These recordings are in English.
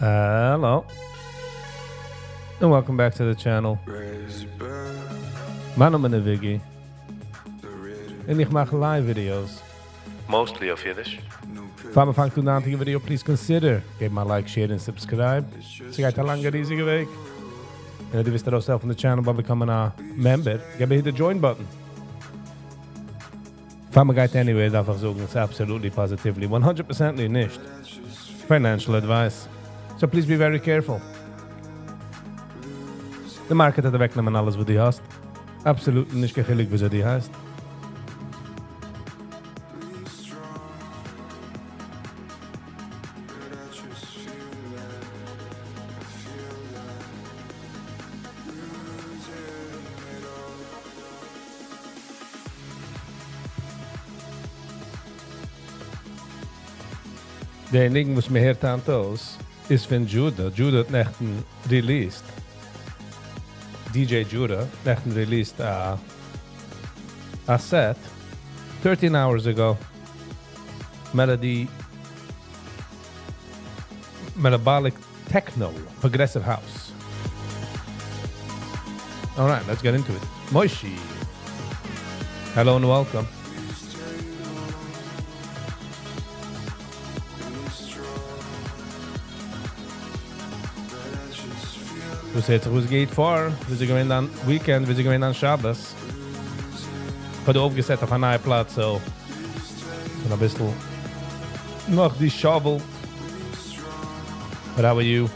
Hello. And welcome back to the channel. Mein Name ist Viggy. And ich mache live videos. Mostly of Yiddish. If I'm a to video, please consider give my like, share, and subscribe. So you got a longer, easy week. And if you visit yourself on the channel by becoming a member, you hit the join button. If I'm a guy anyway, darf ich sagen, it's absolutely positively 100% nicht financial advice. So please be very careful. The market hat wegnehmen alles, was die hast. Absolut nicht gechillig, wie sie die heißt. Der enige, was mir hört an aus, ist von Judah. Judah hat nechten released. DJ Judah nechten released a set 13 hours ago. Metabolic techno, progressive house. All right, let's get into it. Moishi. Hello and welcome. Du seht, was geht vor? Wir sind gewähnt an Weekend, wir sind gewähnt an Shabbos. Ich habe aufgesetzt auf einen neuen Platz, so. Und ein bisschen noch die Shovel. But how are you?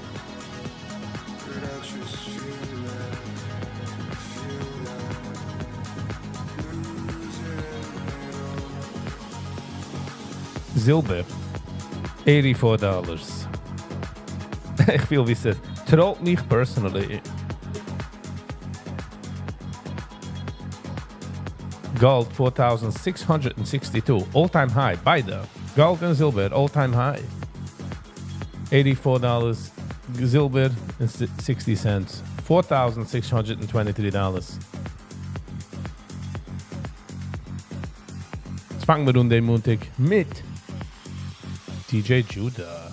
Silber. $84. Ich feel wie es traut mich personally. Gold 4,662. All-time high. Beide. Gold and silver. All-time high. $84. Silber and 60 cents. $4,623. Jetzt fangen wir den Montag mit DJ Judah.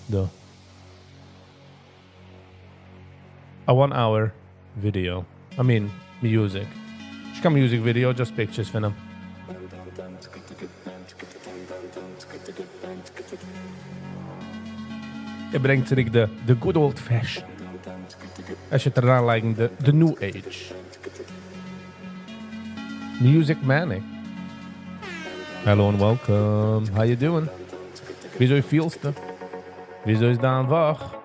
Da. A 1 hour video. I mean, music. It's a music video, just pictures from him. Bringt zurück the good old fashion. Should like the new age. Music Manic. Hello and welcome. How you doing? Wieso feelst du? Wieso ist da wach?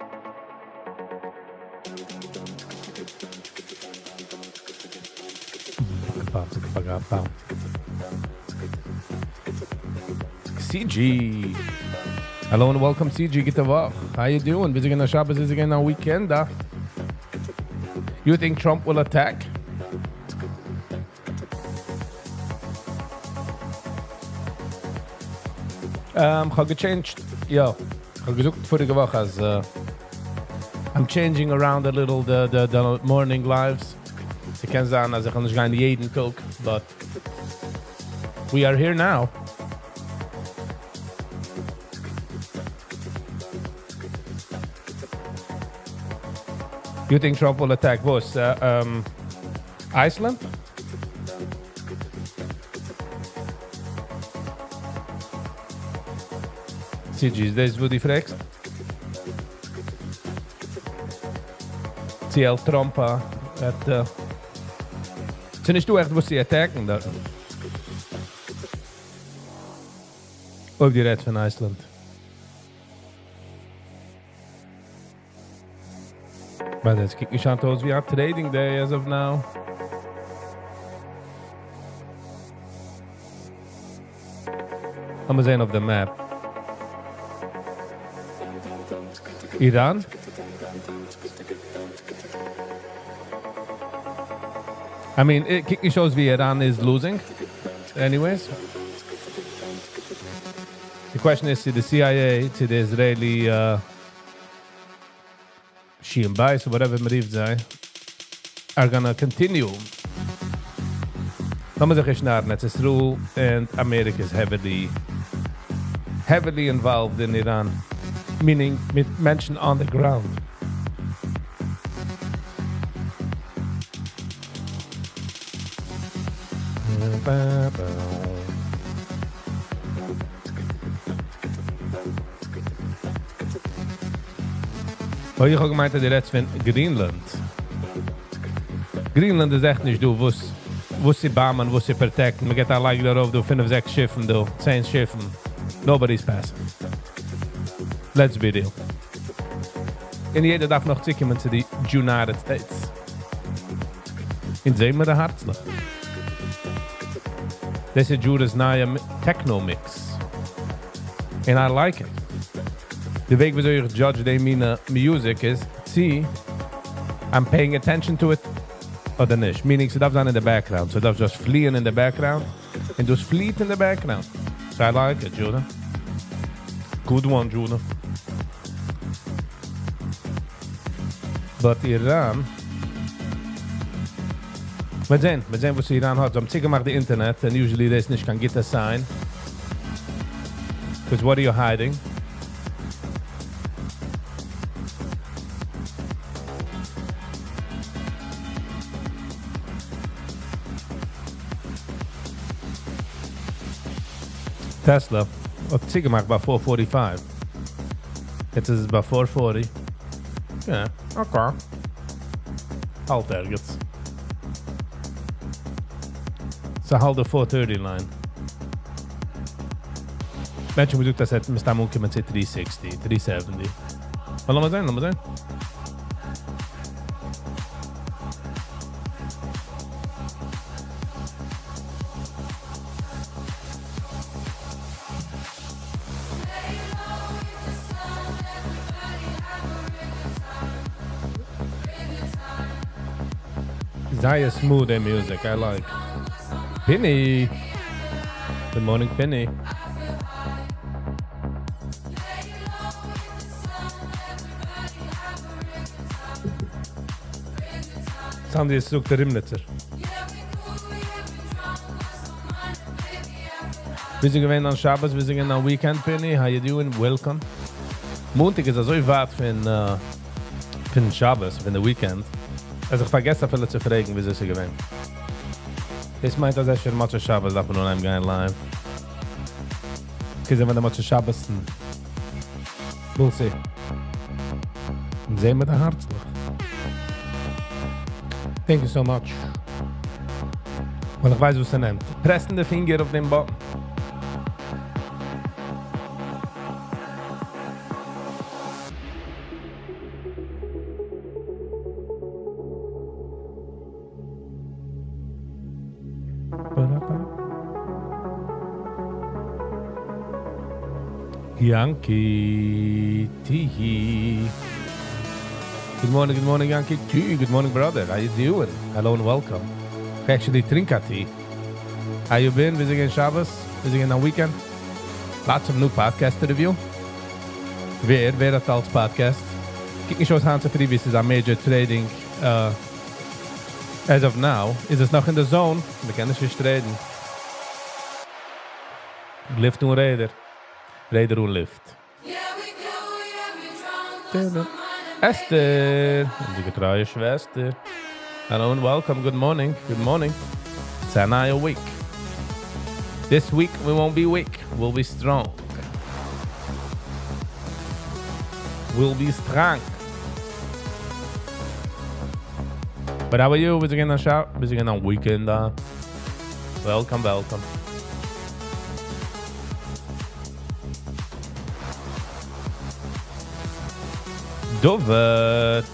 CG. Hello and welcome, CG. Get wach. How you doing? Wieso gehen Shabbos? Is it again a weekend? You think Trump will attack? Ich habe gechanged. Ja. Ich habe gesagt vorige Woche, als I'm changing around a little the morning lives. Sie können sagen, also ich kann nicht gehen jeden Tag, but we are here now. You think Trump will attack was Iceland? CG, is this what you fragst? CL Trump at sind nicht du echt, was sie attacken da? Ob die Red von Iceland. But jetzt kick mich an aus wie a trading day as of now. Haben wir sehen auf der Map. Iran? I mean, it shows wie Iran is losing. Anyways. The question is to the CIA, to the Israeli Shi'im Bais, or whatever Mariv say, are gonna continue. Lassen wir sich schnarren. It's Israel and America is heavily involved in Iran. Meaning mit Menschen on the ground. Oh, ich habe gemeint, dass die redest von Greenland. Greenland ist echt nicht, du, wo sie bauen, wo sie protecten. Man geht allein darauf, du 5, 6 Schiffen, du 10 Schiffen. Nobody's passing. Let's be real. En jeder darf noch zurückkommen zu den United States. In sehen wir da herzlich. Das ist Judas neue Techno-Mix. And I like it. The way wieso ich judge die meine music ist, see, I'm paying attention to it oder nicht. Meaning, sie darf sein in the background. Sie darf just fliehen in the background. And just fleet in the background. So I like it, Judah. Good one, Judah. But Iran... Wir sehen, was Iran hat. So, am Ziegen macht die Internet, and usually das nicht kann Gitter sein. Because what are you hiding? Tesla hat sie gemacht bei 445. Jetzt ist es bei 440. Ja, okay. Halt ergens. So halt de 430 line. Mensen moeten dat zetten, maar staan ook met 360, 370. Maar laat maar zijn. Zaya smooth and music, I like. Penny. Good morning, Penny. Sandy is ook de Rimnitzer. Wir sind gewesen an Shabbos, wir sind an Weekend, Penny. How you doing? Welcome. Montag ist so weit für Shabbos, für den Weekend. Also ich vergesse viele zu fragen, wie sie gewesen. Das meint, dass ich für Matze Shabbos darf man nur einem gehen live. Okay, wenn der Matze Shabbos sind. We'll see. Und sehen wir da herzlich. Thank you so much. Und ich weiß, was er nennt. Pressen den Finger auf den Button. Yankee T. Good morning, Yankee T. Good morning, brother. How you doing? Hello and welcome. Actually, Trinka T. How you been? Visiting Shabbos? Visiting on weekend? Lots of new podcasts to review. Wer hat als Podcast? Kijk eens zoals Hans Friebis is aan major trading. As of now, is het nog in de zone? We kunnen ze treden. Lift und Räder. Räder und Lift. Esther, unsere getreue Schwester. Hello and welcome. Good morning. Good morning. It's a new week. This week we won't be weak. We'll be strong. We'll be strong. But how are you? We're going to shout. We're going on weekend. Welcome. Dovet.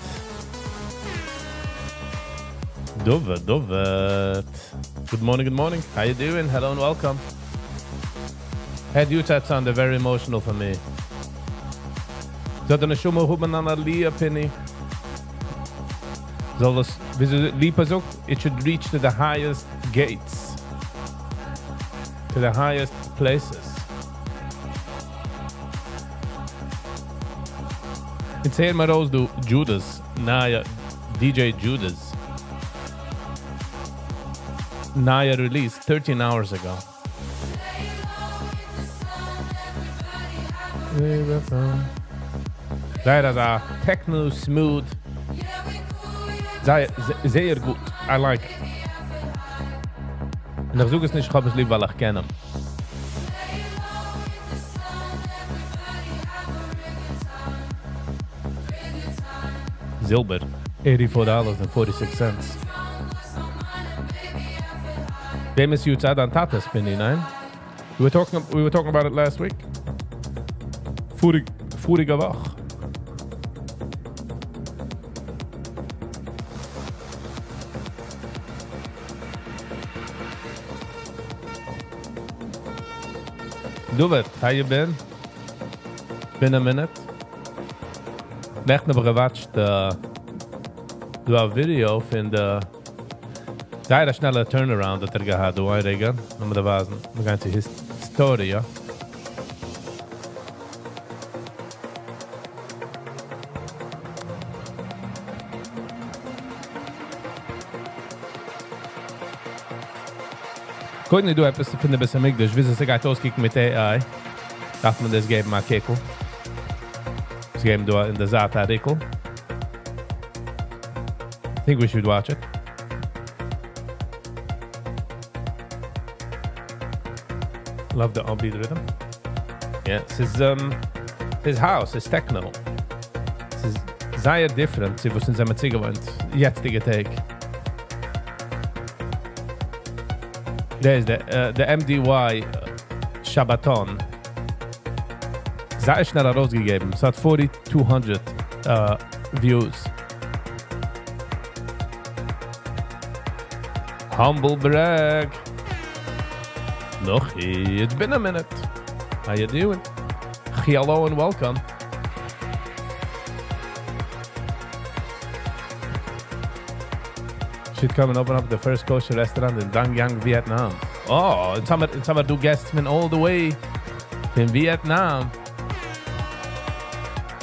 Good morning. How you doing? Hello and welcome. Hey, you that sounded very emotional for me. Zat er een show hoe man aan Lia Penny? Zal het, wie ze liepen ook? It should reach to the highest gates. To the highest places. Ik zeg maar eens door Judas. Naya, DJ Judas. Naya released 13 hours ago. Das a techno smooth. Sehr gut. I like it. Und ich suche es nicht, ich habe es lieb, weil ich kenne. Silber, $84.46. They misssuite out on Tata spinning, nein? We were talking about it last week. Vorige Woche. Do it. How you been? Been a minute. Echt nog gewatcht. Du a video von der sehr schnelle Turnaround, dat gehad, du Regan. Nochmal da wasen. Die ganze Historie, ja. Gut, nicht du etwas zu finden, bis am Englisch. Wie sie geht auskicken mit AI. Darf man das geben, mal Keko. Das geben du in der Saat-Artikel. I think we should watch it. Love the upbeat rhythm. Yeah, his house is techno. Es ist sehr different, sie wussten, sie haben sie gewohnt. Jetzige Tag. There is the MDY Shabbaton. Sehr schnell rausgegeben. Es hat 4,200 Views. Humble brag. Noch, it's been a minute. How you doing? Hello and welcome. Should come and open up the first kosher restaurant in Da Nang, Vietnam. Oh, in summer do guests from all the way in Vietnam.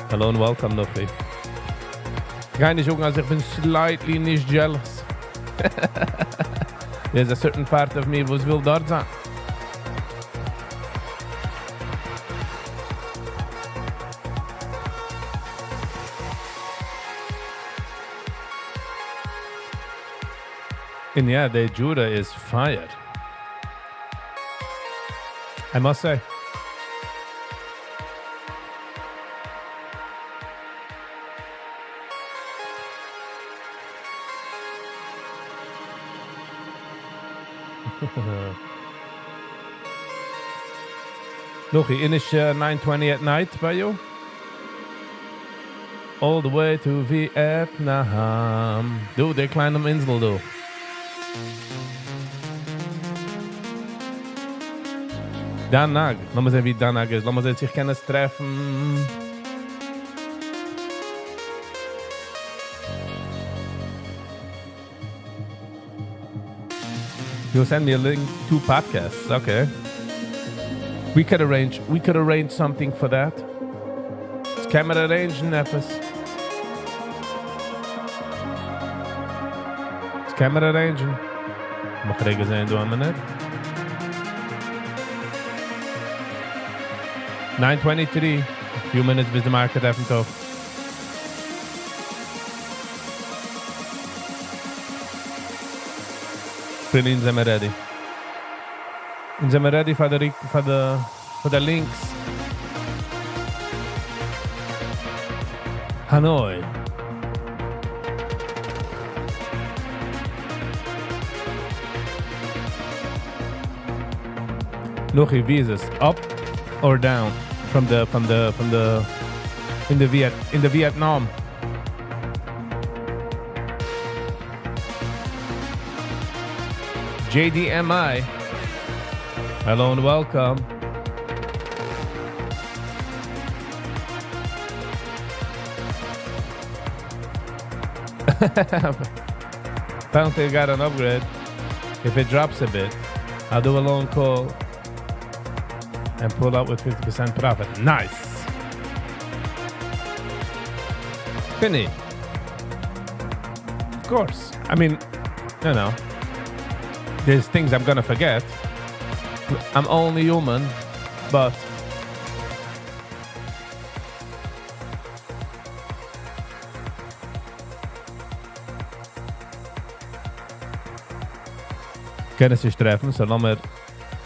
Hello and welcome, Nuffy. Keine Jungen, also ich bin slightly nicht jealous. There's a certain part of me was will dort sein. And yeah, the Judah is fired. I must say. Look, finish 9:20 at night by you. All the way to Vietnam. Du, der kleine Insel, du. Da Nang. Lass mal sehen, wie Da Nang ist. Lass mal sehen, sich können treffen. You'll send me a link to podcasts. Okay. We could arrange something for that. Can we arrange etwas? Can we arrange? Mag ik zeggen, doe maar net. 9:23. A few minutes bis de market even toch. Vrienden zijn we ready. En zijn we ready voor de links. Hanoi. Nog een visas, up or down from the in the Vietnam. JDMI. Hello and welcome. Apparently got an upgrade. If it drops a bit, I'll do a long call and pull out with 50% profit. Nice. Penny. Of course. I mean, you know, there's things I'm gonna forget. I'm only human, but Können sich treffen, so lassen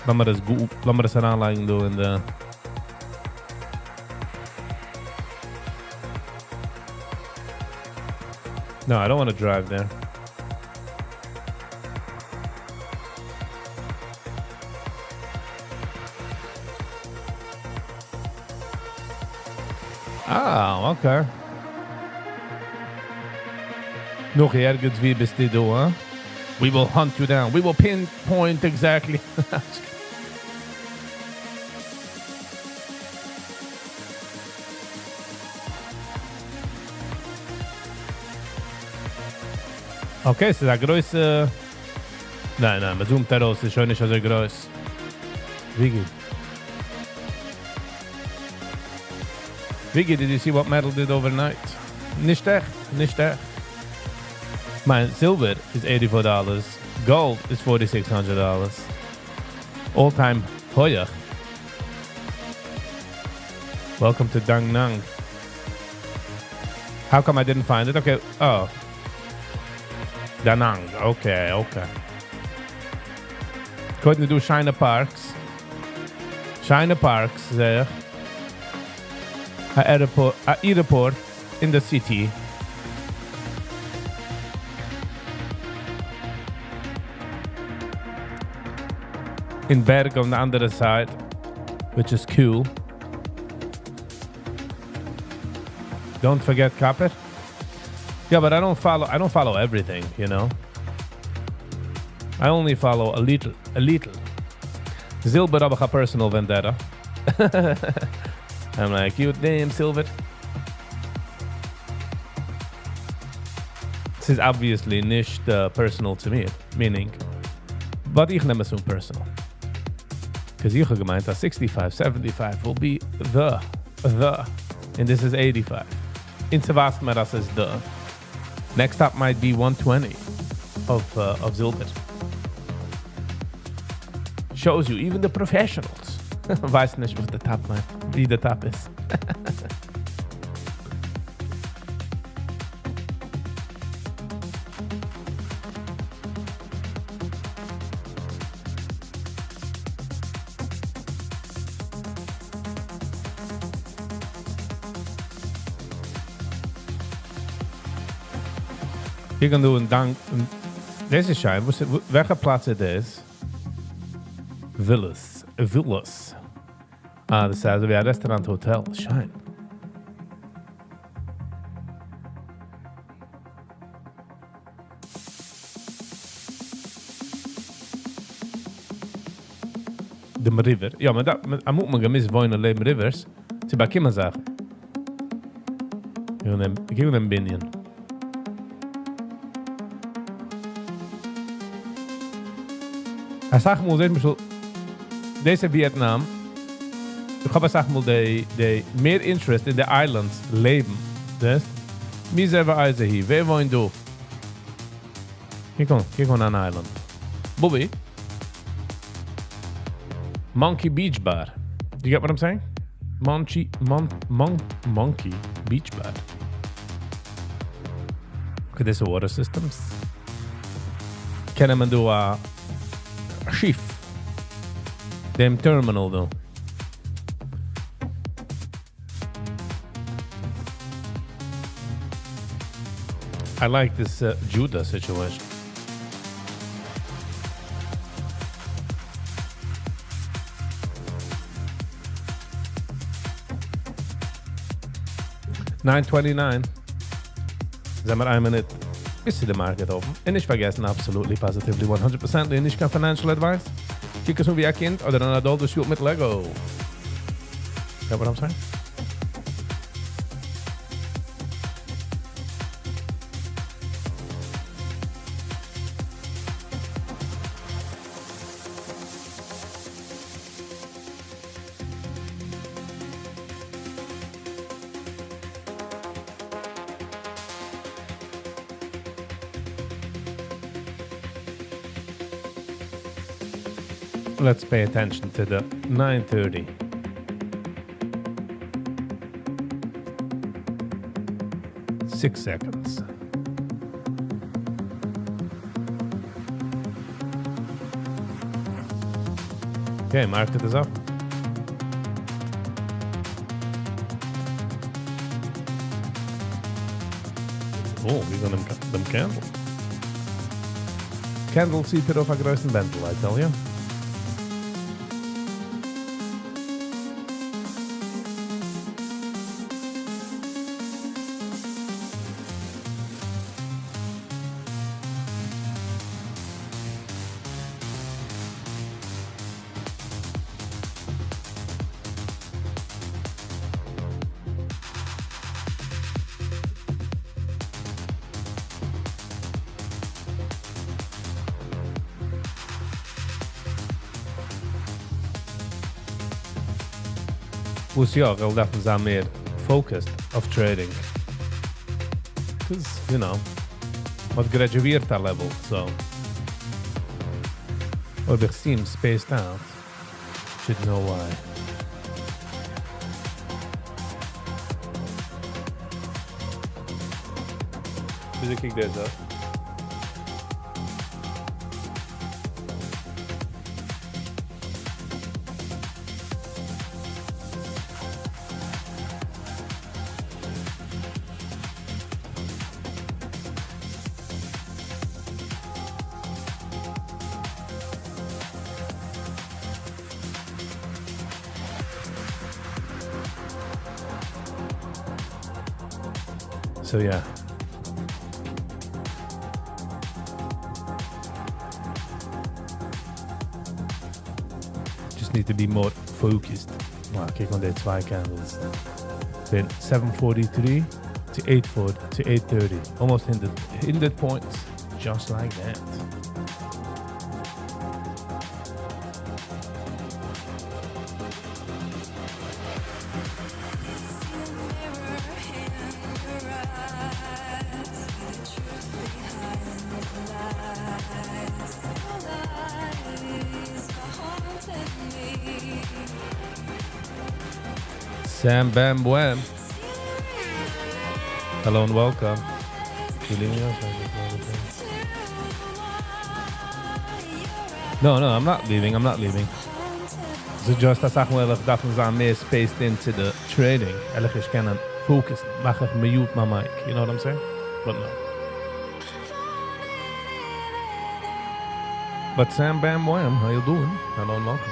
wir das gut, lassen wir das heranlegen in der... No, I don't want to drive there. Ah, okay. Nog ergens wie bist du, huh? We will hunt you down. We will pinpoint exactly. Okay, ist das größte... Nein, man zoomt da raus, ist schon nicht so groß. Viggy. Viggy, did you see what metal did overnight? Nicht echt. Man, silver is $84. Gold is $4,600. All time heuer. Welcome to Dang Nang. How come I didn't find it? Okay, oh. Danang, okay. Couldn't do China Parks, zeg. A airport in the city. In Berg on the other side, which is cool. Don't forget Kapper. Yeah, but I don't follow everything, you know. I only follow a little. Zilber heb ik a personal vendetta. I'm like, you damn Silver. This is obviously nicht personal to me, meaning, but ich nehme es personal. Because ich habe gemeint that 65, 75 will be the, and this is 85. In Sevast Meras is the. Next up might be 120 of Zilber. Shows you, even the professionals. Weiß nicht, wie der Tab ist. Hier kan doen dank. Deze schijn, welke plaats het is? Villas. Ah, det säger vi är restaurant hotel. Shine. De river. Ja, men jag moet me miss wonen leven rivers. Så bara kan man säga. Jag gör en binien. Jag sa mal sehen, deze Vietnam, ich habe gesagt mal, die mehr Interest in the islands leben. Das? Mir selber also hier. Wer wollen du? Hier komm an Island. Bobby? Monkey Beach Bar. You get what I'm saying? Monkey Beach Bar. Okay, deze water systems. Kennen man do a schiff. Dem terminal though. I like this Judah situation. $9.29. Zijn maar 1 minuut. Is de market open. En niet vergessen, absolutely, positively, 100% niet geen financial advice. Kijk eens hoe je kind of een adult shoot met Lego. Get what I'm saying? Let's pay attention to the 9:30. Six seconds. Okay, market is up. Oh, wie gaan them candle? Candle zieht auf der größten Bändel, I tell you. Hos jag vill därför vara mer focused of trading. Because, you know, man gradueert that level, so. Or they seem spaced out. Should know why. Vill du kicka det så? So yeah. Just need to be more focused. Wow, kijk on the two candles. Been 743 to 84 to 830. Almost 100 points. Just like that. Sam Bam Wham. Hello and welcome. No, I'm not leaving. So just as I well, that was on me spaced into the trading. I can focus. Mach mute my mic. You know what I'm saying? But no. But Sam Bam Wham, how you doing? Hello and welcome.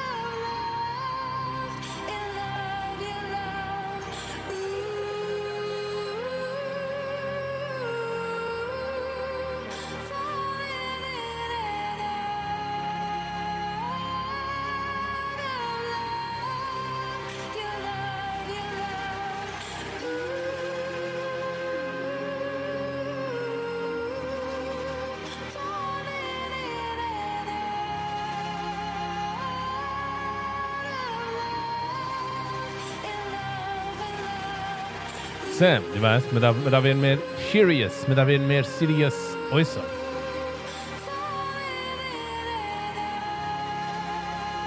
Sam, du weißt, mit da werden mehr serious, mit da werden mehr serious äußern.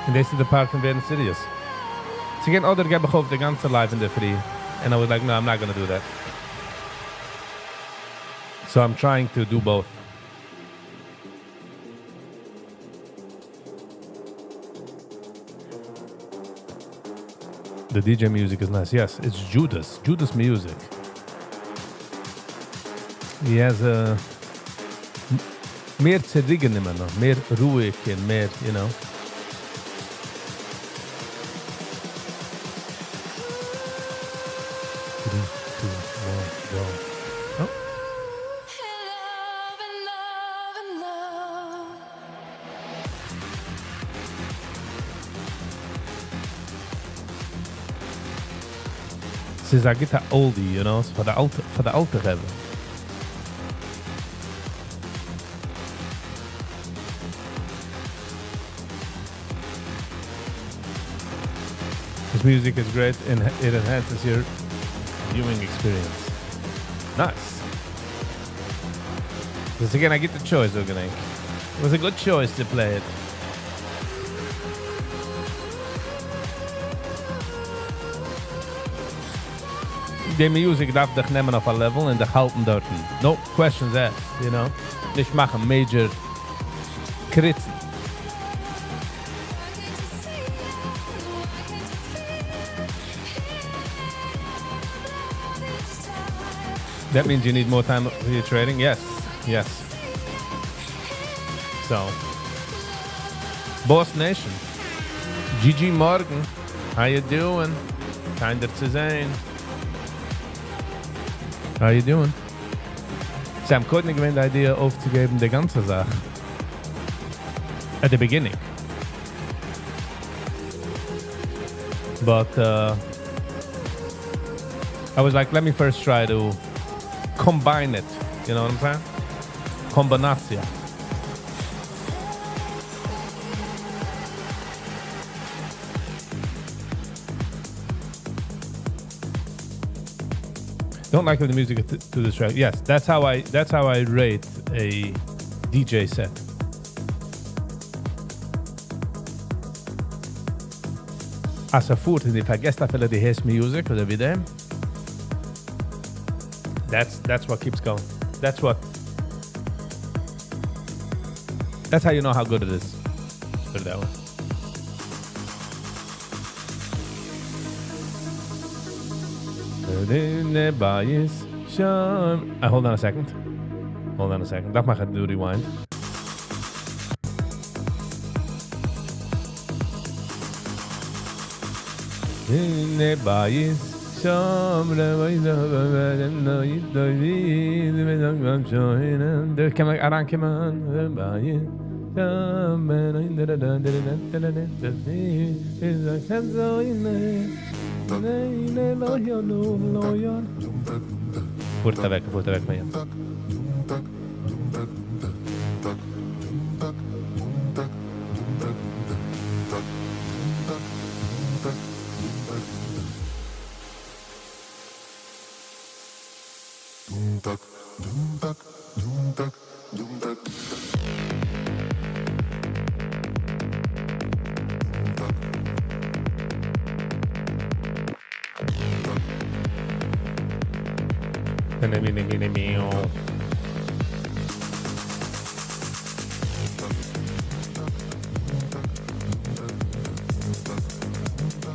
Und das ist der Part von werden serious. Sie gehen oder geben auf die ganze Live in der Free. And I was like, no, I'm not going to do that. So I'm trying to do both. The DJ music is nice. Yes, it's Judas music. He has a mehr zerrigen immer noch, mehr ruhig und mehr, you know. Ze is like a oldie, you know, for the alte hebben. This music is great and it enhances your viewing experience. Nice. Dus again, I get the choice, ook denk. It was a good choice to play it. The music darf dich nehmen auf a level und dich halten dort. No questions asked, you know. Nicht machen major kritzen. That means you need more time for your trading? Yes. So, Boss Nation. Gigi Morgan. How you doing? Kinder zu sehen. How you doing? Sam Courtney gewinnt die Idee aufzugeben, die ganze Sache. At the beginning. But I was like, let me first try to combine it. You know what I'm saying? Kombinacja. Don't like the music to this track. Yes, that's how I rate a DJ set. Alltså fort ni vergesst att följa his music eller vid det. That's what keeps going. That's how you know how good it is. Put it that way. Hold on a second. Dat mag het do rewind. Forta weg van je.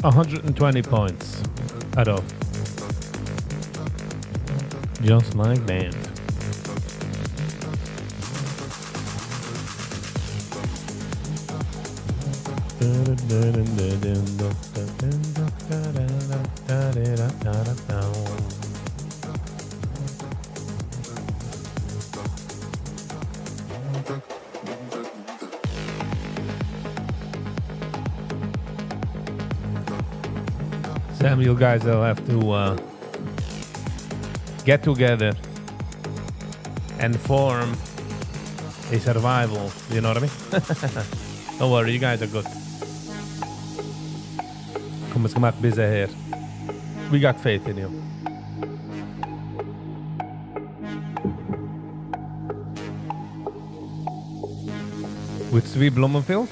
$120 points out of just like band. Sam, you guys will have to get together and form a survival. You know what I mean? Don't worry, you guys are good. Kom eens gemaakt busy here. We got faith in you. With Sweet Blumenfield?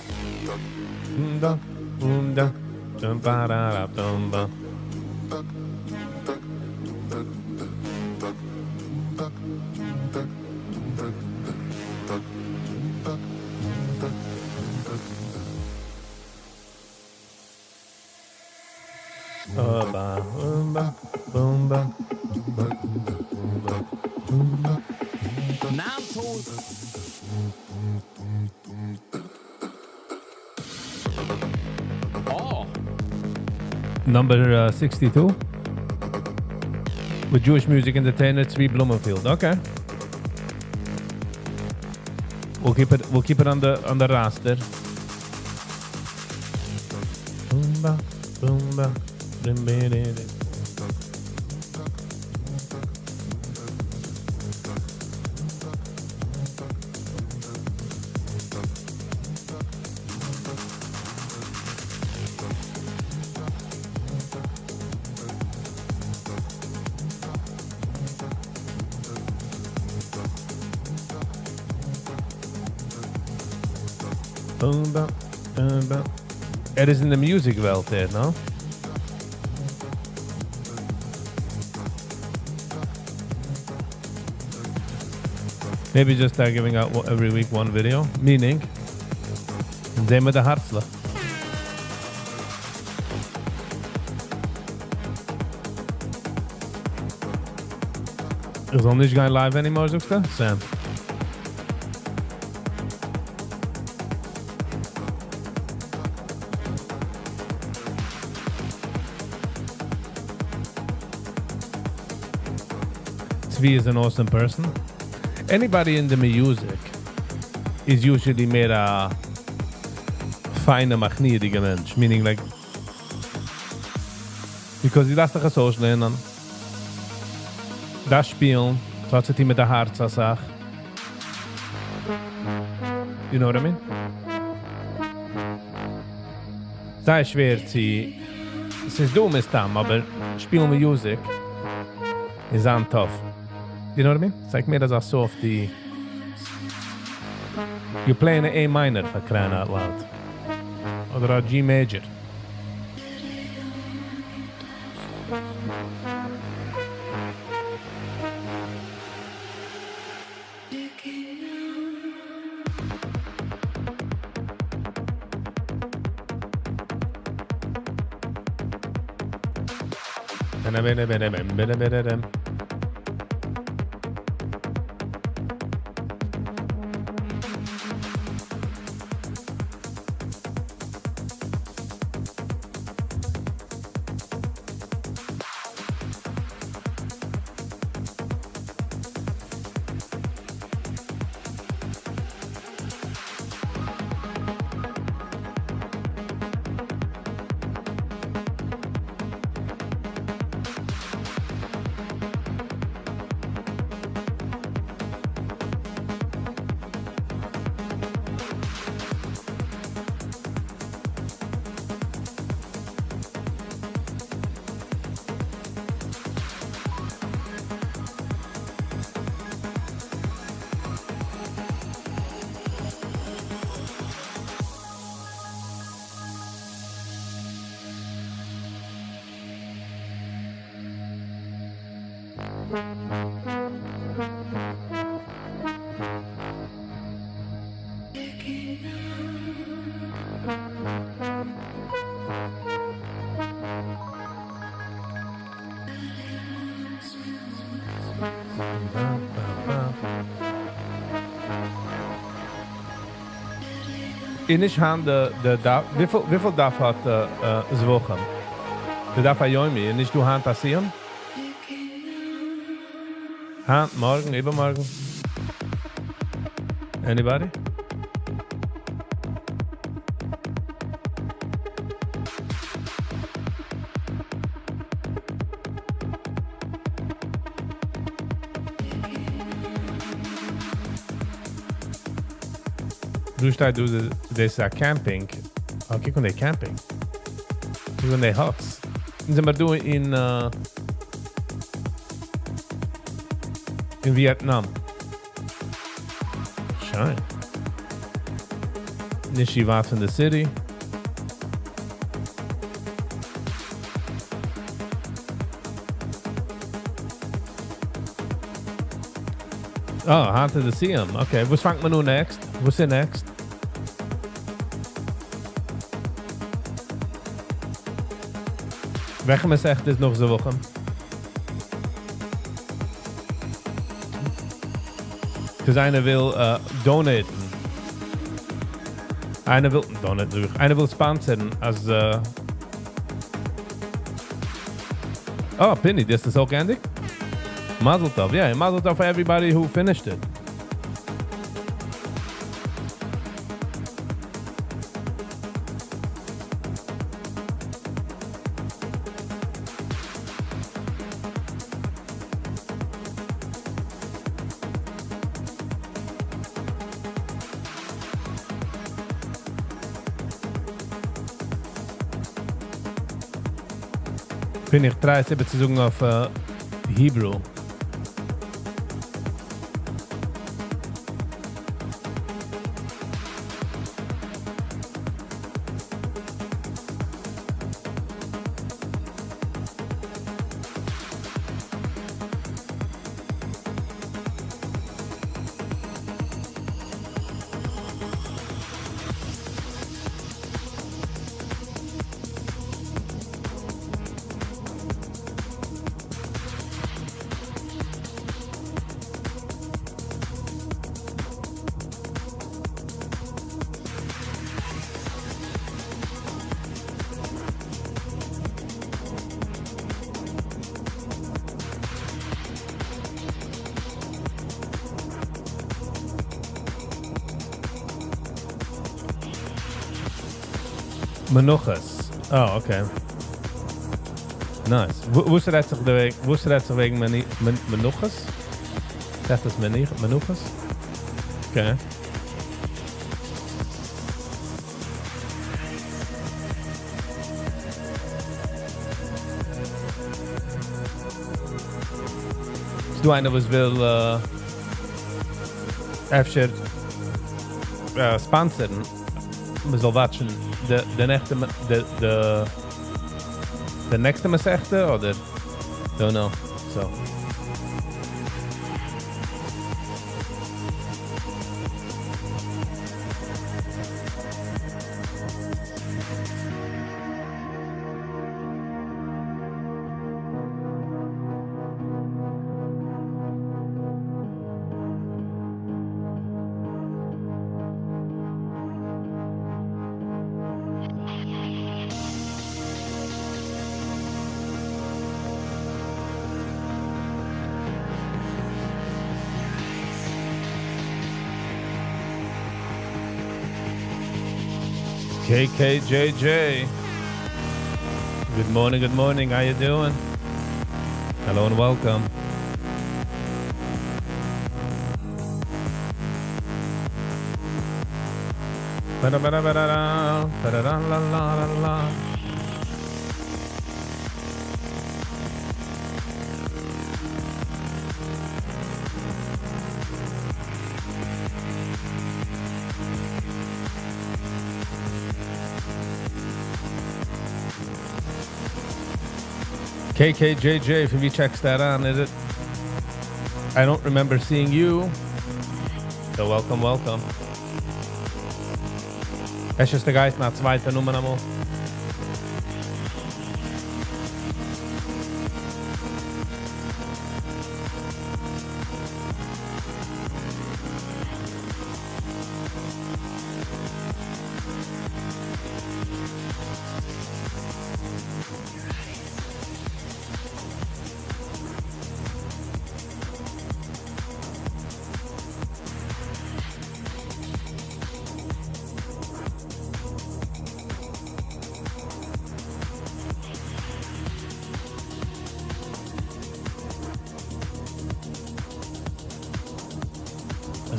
Number 62 with Jewish music entertainer Tzvi Blumenfield. Okay, we'll keep it on the roster. Boomba, boomba, It is in the music world there, no? Maybe just start giving out every week one video, meaning sehen wir der Harzler. Ich soll nicht gehen live anymore, sagst du? Sam. Zvi is an awesome person. Anybody in the music is usually mehr a feiner, machnieriger Mensch. Meaning like, because die lässt dich so lernen. Das Spielen, trotz die mit der Herz als Sache. You know what I mean? Das ist schwer, es ist dumm ist dann, aber Spielen mit Musik ist dann tough. You know what I mean? It's like mehr als so auf die... You're playing an A minor, for crying out loud. Oder a G major. In ich han wie viel darf hat es Wochen? Du darf Joimi, und nicht du han passieren? Hand, morgen, übermorgen? Anybody? Du stehst du das Camping. Oh, kijk on de camping. Kijk on de huts. En ze maar doen in Vietnam. Schön. Nishi was in the city. Oh, hard to see him. Okay, was fangt man nu next? Was ist next? Welche man sagt, ist noch so Woche? Because einer will donaten. Einer will donaten. Einer will sponsoren als Oh, Penny, das ist auch geendigt? Mazel tov, yeah, mazel tov for everybody who finished it. Bin ich 73 zu sagen auf Hebrew. Menuchas. Oh, okay. Nice. Wusste dat zich wegen Menuchas? Zegt das Menuchas? Okay. Du einer was will efter sponsoren. Wir soll watchen the next Masechta oder don't know. So. KKJJ. Good morning. How you doing? Hello and welcome. KKJJ, if you checks that on, is it? I don't remember seeing you. So welcome. Es just the guys nach zweiter Nummer einmal.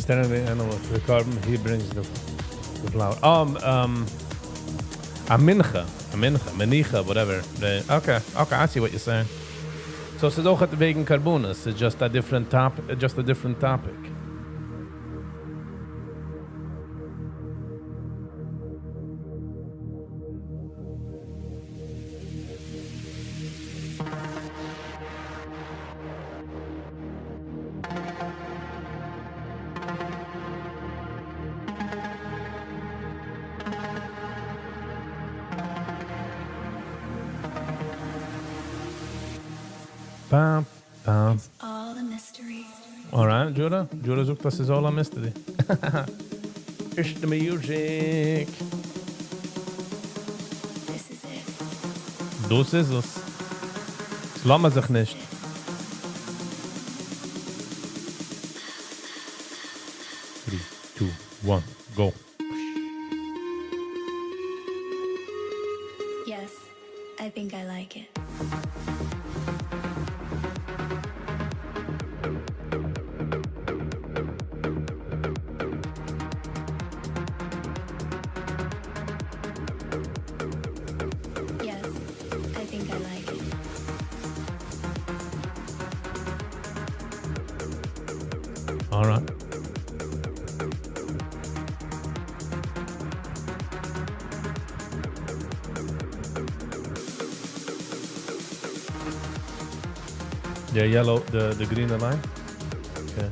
I know what the carbon he brings the flower. A menicha, whatever. Okay, I see what you're saying. So it's auch wegen carbonas. It's just a different topic. It's all a mystery. All right, Judah sucht, das ist all a mystery. It's the music. This is it. Das ist es. Das lassen wir sich nicht. Three, two, one, go. Yes, I think I like it. All right. Yeah, yellow, the green line. Okay.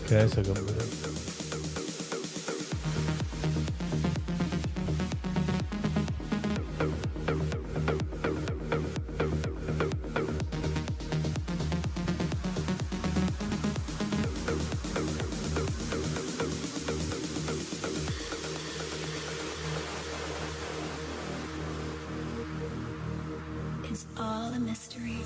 Okay, so go with it. It's all a mystery.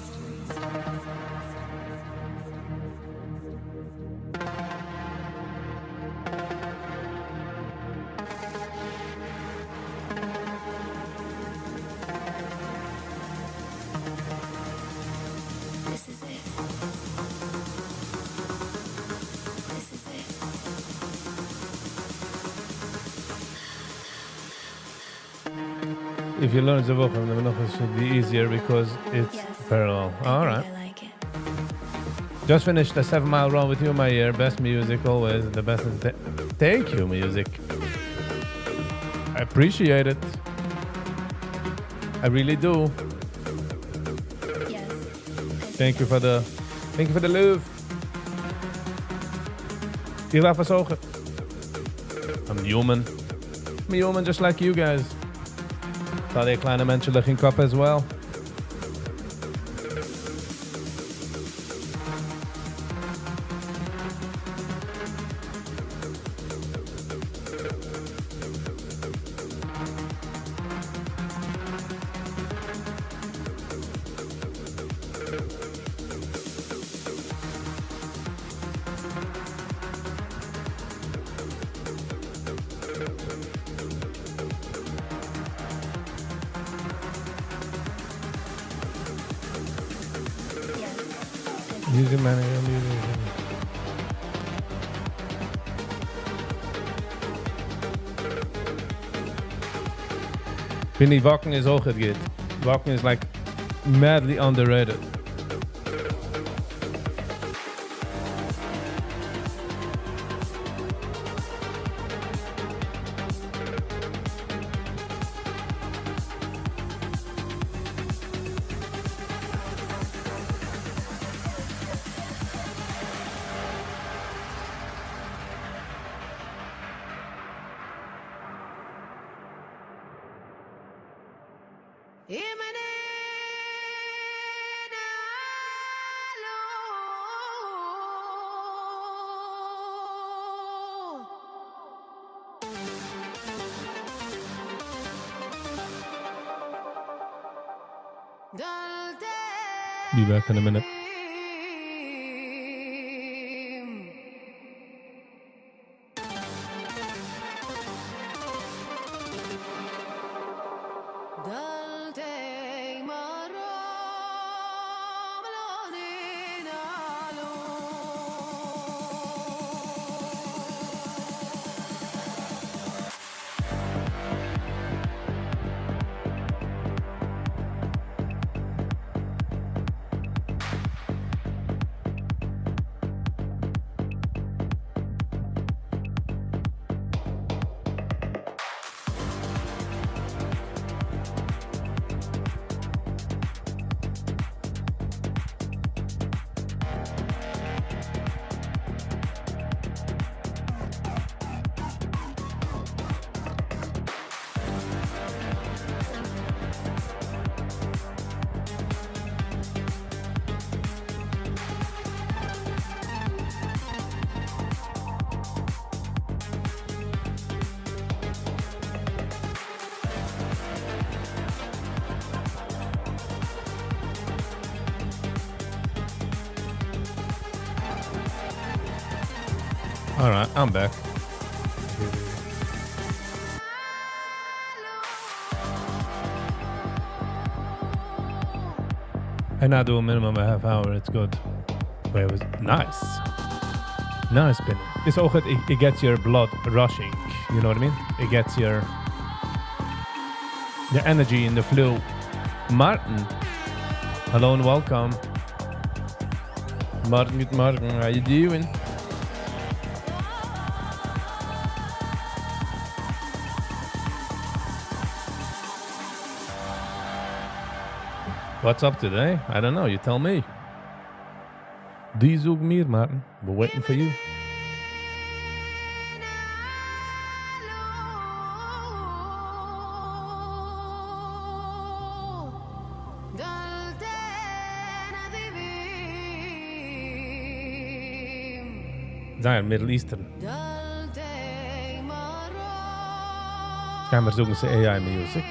if you learn the Woche, then it should be easier because it's parallel. All right. I like it. Just finished a 7-mile run with you in my ear. Best music always. The best. Thank you, music. I appreciate it. I really do. Yes. Thank you for the love. Ik laat verzogen. I'm human. I'm human just like you guys. Zal je kleine menselijk in kap as well. Music manager, music. Vind die Wacken is ook het good. Wacken is like madly underrated. Be back in a minute. All right, I'm back. And I do a minimum of a half hour. It's good. But it was nice. Nice spinning. It's also good. It gets your blood rushing. You know what I mean? It gets your the energy in the flow. Martin, hello and welcome. Martin, good morning. How you doing? What's up today? I don't know. You tell me. Die zoek mir, Martin. We're waiting for you. Daar, Middle Eastern. Gaan we zoeken ze AI music.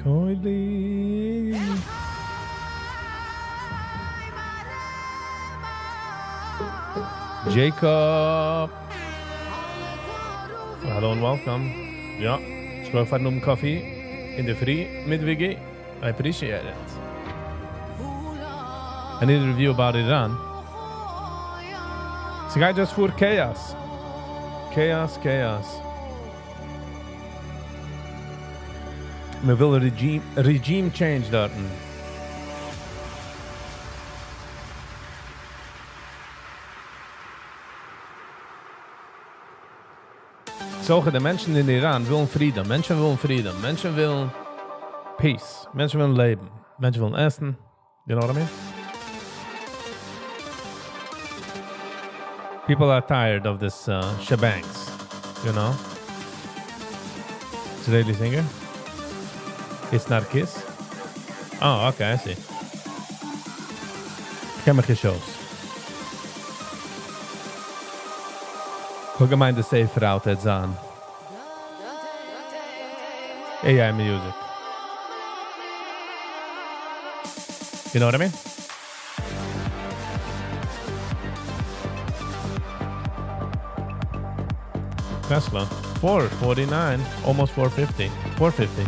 Coily. Jacob. Hallo and welcome. Ja, schrijf van een koffie in de free met Viggy. I appreciate it. I need a review about Iran. Sie geht just for chaos. Chaos. Wir will regime change dort. So, die Menschen in Iran wollen Frieden. Menschen wollen peace. Menschen wollen leben. Menschen wollen essen. You know what I mean? People are tired of this shebangs. You know? Israeli singer? It's not Kiss? Oh, okay, I see. Ich kenne mich shows. Hoe gemeint de safe route het aan? AI music. You know what I mean? Tesla. 449, almost 450. 450.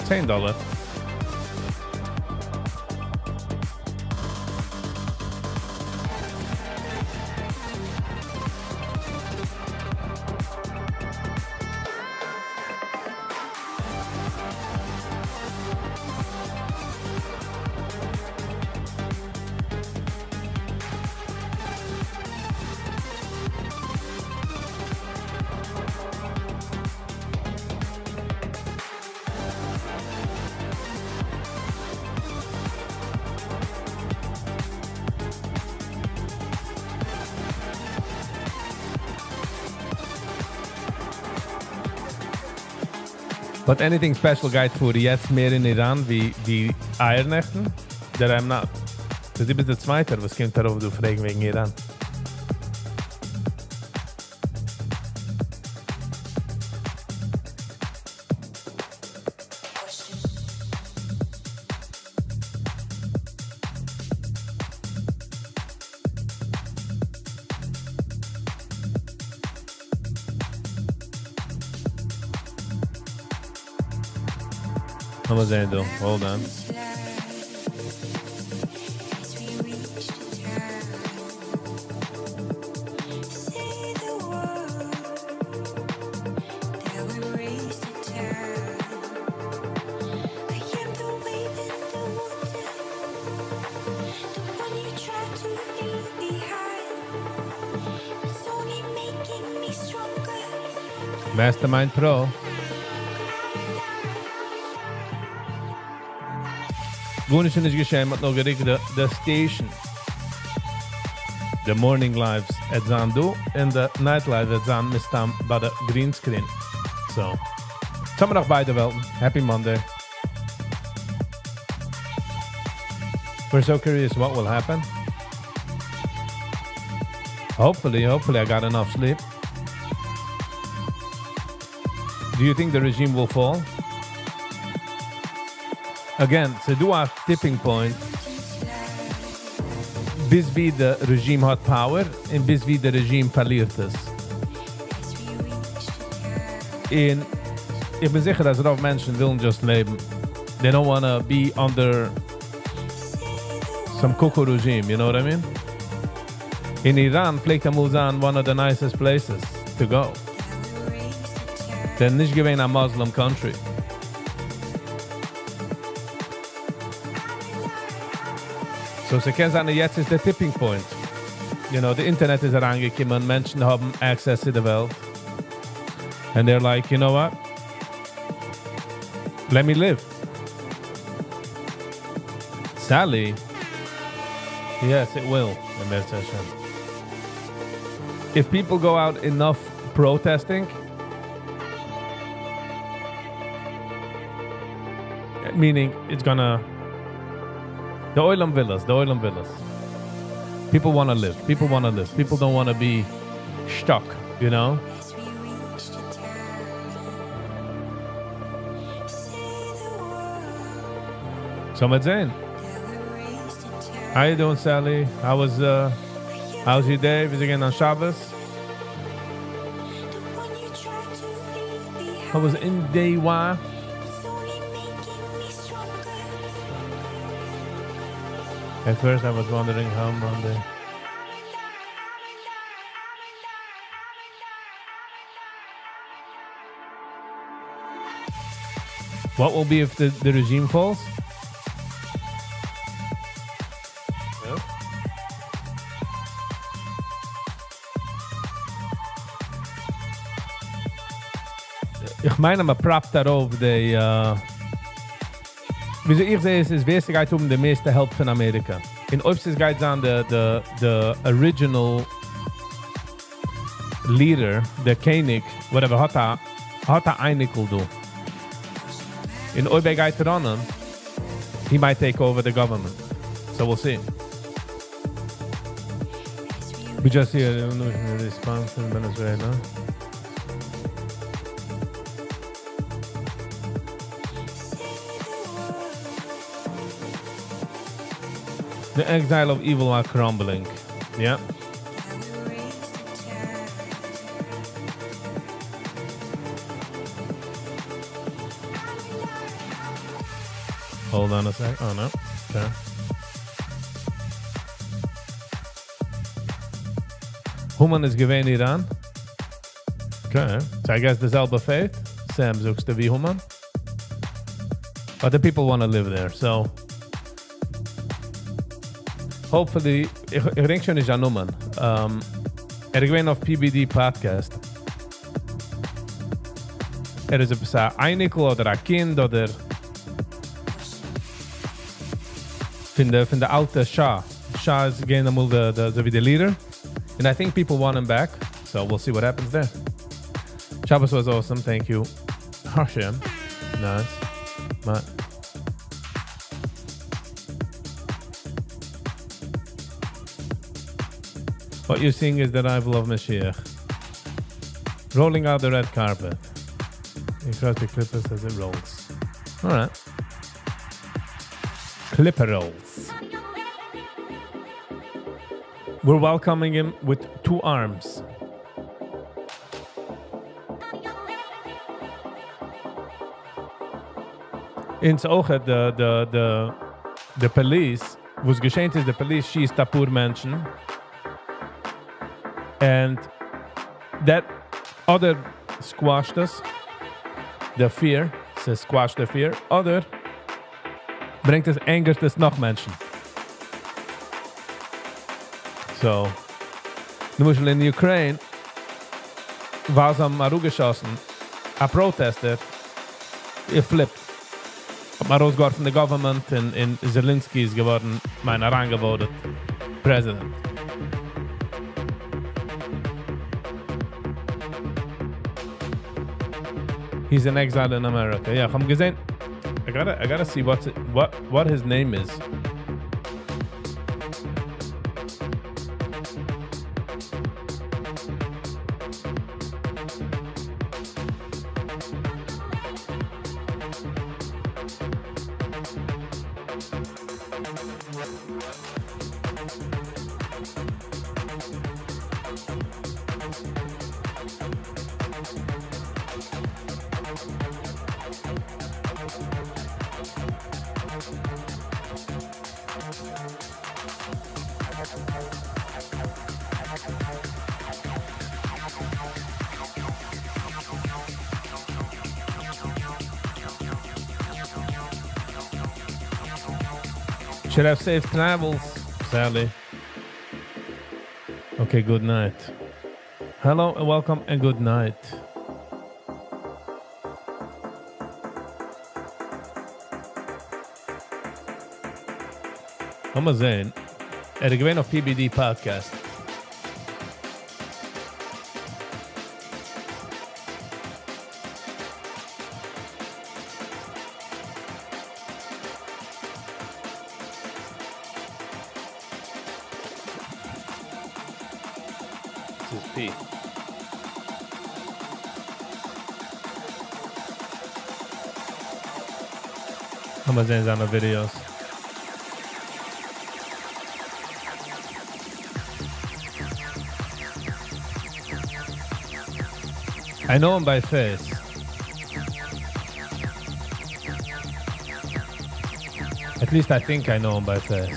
$10. But anything special geht für jetzt mehr in Iran wie die Eiernächten? That I'm not. Du bist der Zweite, was kommt darauf, du fragen wegen Iran? Wat was hij doen? Hold on. Mastermind Pro. Gewoon is niet geschehen, maar nog gericht de station. The morning lives at Zandu and the night lives at Zan mistaan bij de green screen. So, zaterdag bij de Welten. Happy Monday. We're so curious what will happen. Hopefully I got enough sleep. Do you think the regime will fall? Again, ze doen a tipping point. Bis wie de regime had power en bis wie de regime verliert is. En ik ben zeker dat er ook mensen willen just leven. They don't want to be under some cocoa regime, you know what I mean? In Iran, fliegt Amuzan one of the nicest places to go. They're nicht gewesen a Muslim country. So ze kennen sagen, jetzt ist der tipping point. You know, the internet is herangekommen, Menschen haben access to the world. And they're like, you know what? Let me live. Sadly, yes, it will. If people go out enough protesting, meaning it's gonna... The Oilam Villas. People want to live. People don't want to be stuck, you know? So met zijn. How you doing, Sally? How's your day? Was again on Shabbos? How was in day one? At first I was wondering how Monday. What will be if the regime falls? Yeah. Ich meine, man prappt darauf, die... Wieso ich sehe, es ist wer geht die meiste Help von Amerika. In ob es geht an the original leader, der König, whatever, hat er einikel do. In ob geht runnen, he might take over the government. So we'll see. We just hear the response in Venezuela. The exile of evil are crumbling. Yeah. Hold on a sec. Oh no. Okay. Human is gewähnt Iran. Okay. So I guess dezelfde faith. Sam zoekst wie Human. But the people want to live there, so... Hopefully, ich denk schon nicht an Nummern. Gewähnt auf PBD Podcast. Ist ein Einikel oder ein Kind oder von der alte Shah. Shah is again the leader. And I think people want him back. So we'll see what happens there. Shabbos was awesome. Thank you. Hashem. Nice. Matt. What you're seeing is the arrival of Mashiach. Rolling out the red carpet. Across the clippers as it rolls. Alright. Clipper rolls. We're welcoming him with two arms. In zijn ogen, de police, was geschehen is, de police schießt a poor menschen. And that other squashed us. The fear, says squash the fear. Other brengt es angert es noch Menschen. So, nu muss in Ukraine war es am Aru geschossen. A protester, flippt. Hat man rausgeworfen von der Government in Zelensky ist geworden, mein herangewodet President. He's in exile in America. Yeah, I'm gesehen. I gotta see what his name is. Should have safe travels, Sally. Okay, good night. Hello and welcome and good night. I'm saying, at the Gewinn of PBD podcast. This is P. I'm saying on the videos. I know him by face. At least I think I know him by face.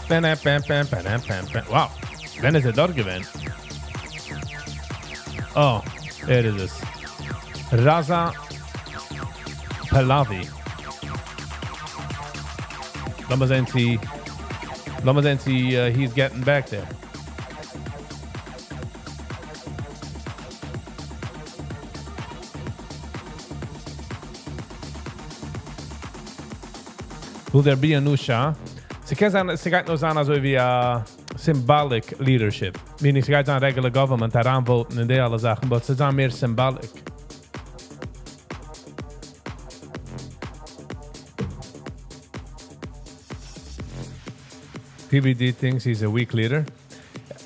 Wow, wenn ist er dort gewesen? Oh, here it is. Raza Pahlavi. Lass mal sehen, he's getting back there. Will there be a new Shah? Sie geht nur sein, also wie symbolic leadership. Meaning, sie geht sein regular government heranvoten und die alle Sachen, aber sie sind mehr symbolic. PBD thinks he's a weak leader.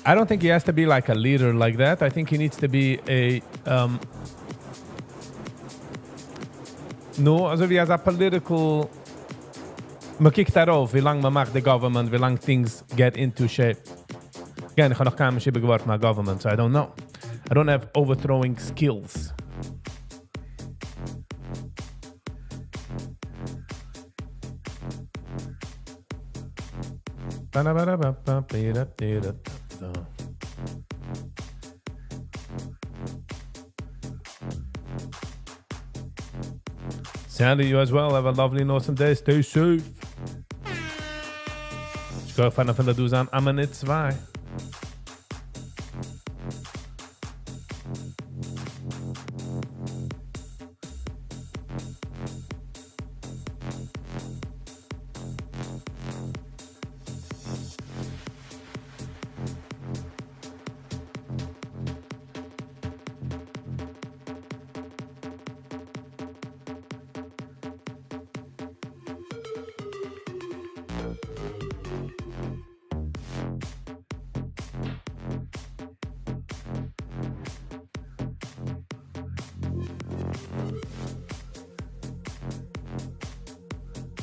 I don't think he has to be like a leader like that. I think he needs to be a no, also wie a political. Man kijkt darauf, wie lange man macht the government, wie lange things get into shape. Again, ich habe noch keine Schiebe geworfen nach government, so I don't know. I don't have overthrowing skills. Sandy, you as well. Have a lovely and awesome day. Stay safe. Ich gehe auf einer von der Dusan Amanit 2.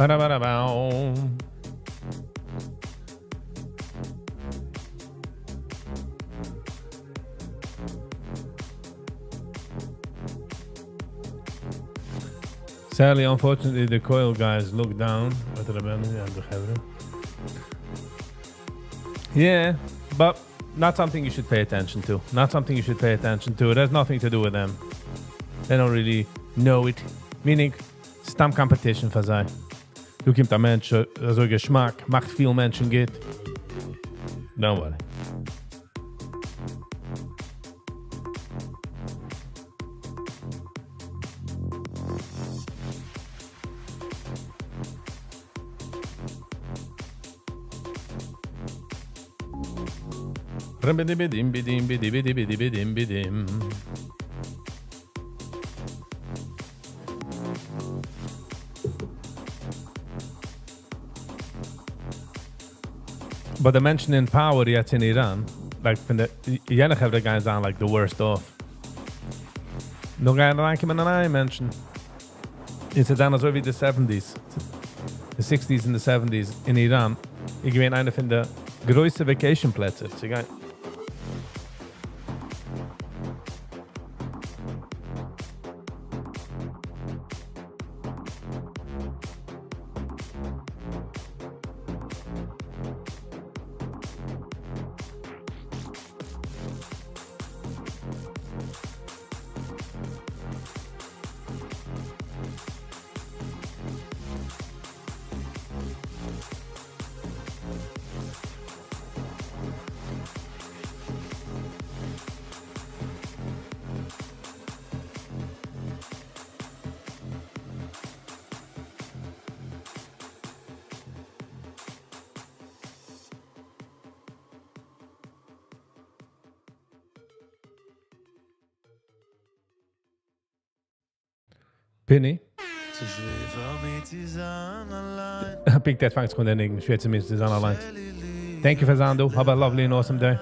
Ba-da-ba-da-bow. Sadly, unfortunately, the coil guys look down. Yeah, but not something you should pay attention to. Not something you should pay attention to. It has nothing to do with them. They don't really know it. Meaning, stam competition for sei. Du kommt ein Mensch, so Geschmack, macht viel Menschen geht. Don't worry. But the mention in power jetzt in Iran, like from the jene have the guys on like the worst off. No guy ranken met een mention. Is het dan zo wie de 70s, the 60s and the 70s in Iran. Ik ben een van de grootste vacationplätze. Penny. Pink that fangs gewoon en schwitze minstens aan allein. Thank you for Zando. Have a lovely and awesome day.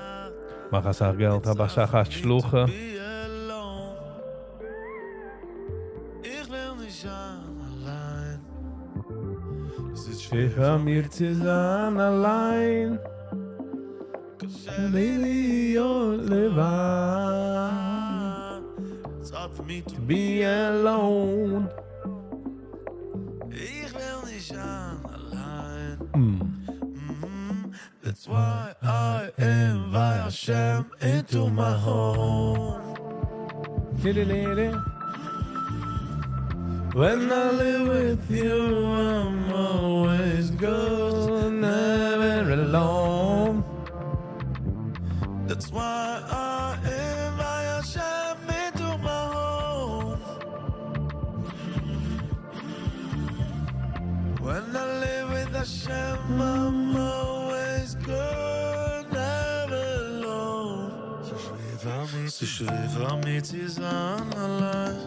Mach as geld, hab as gast schluchen. Ich will nicht allein. Ich hab mir zusammen allein. Lily or live It's hard for me to be alone. Ich will nicht allein. Hashem into my home. When I live with you, I'm always good, never alone. That's why I invite Hashem into my home. When I live with Hashem, I'm always good, never alone. Sie schwebt mit zusammen allein.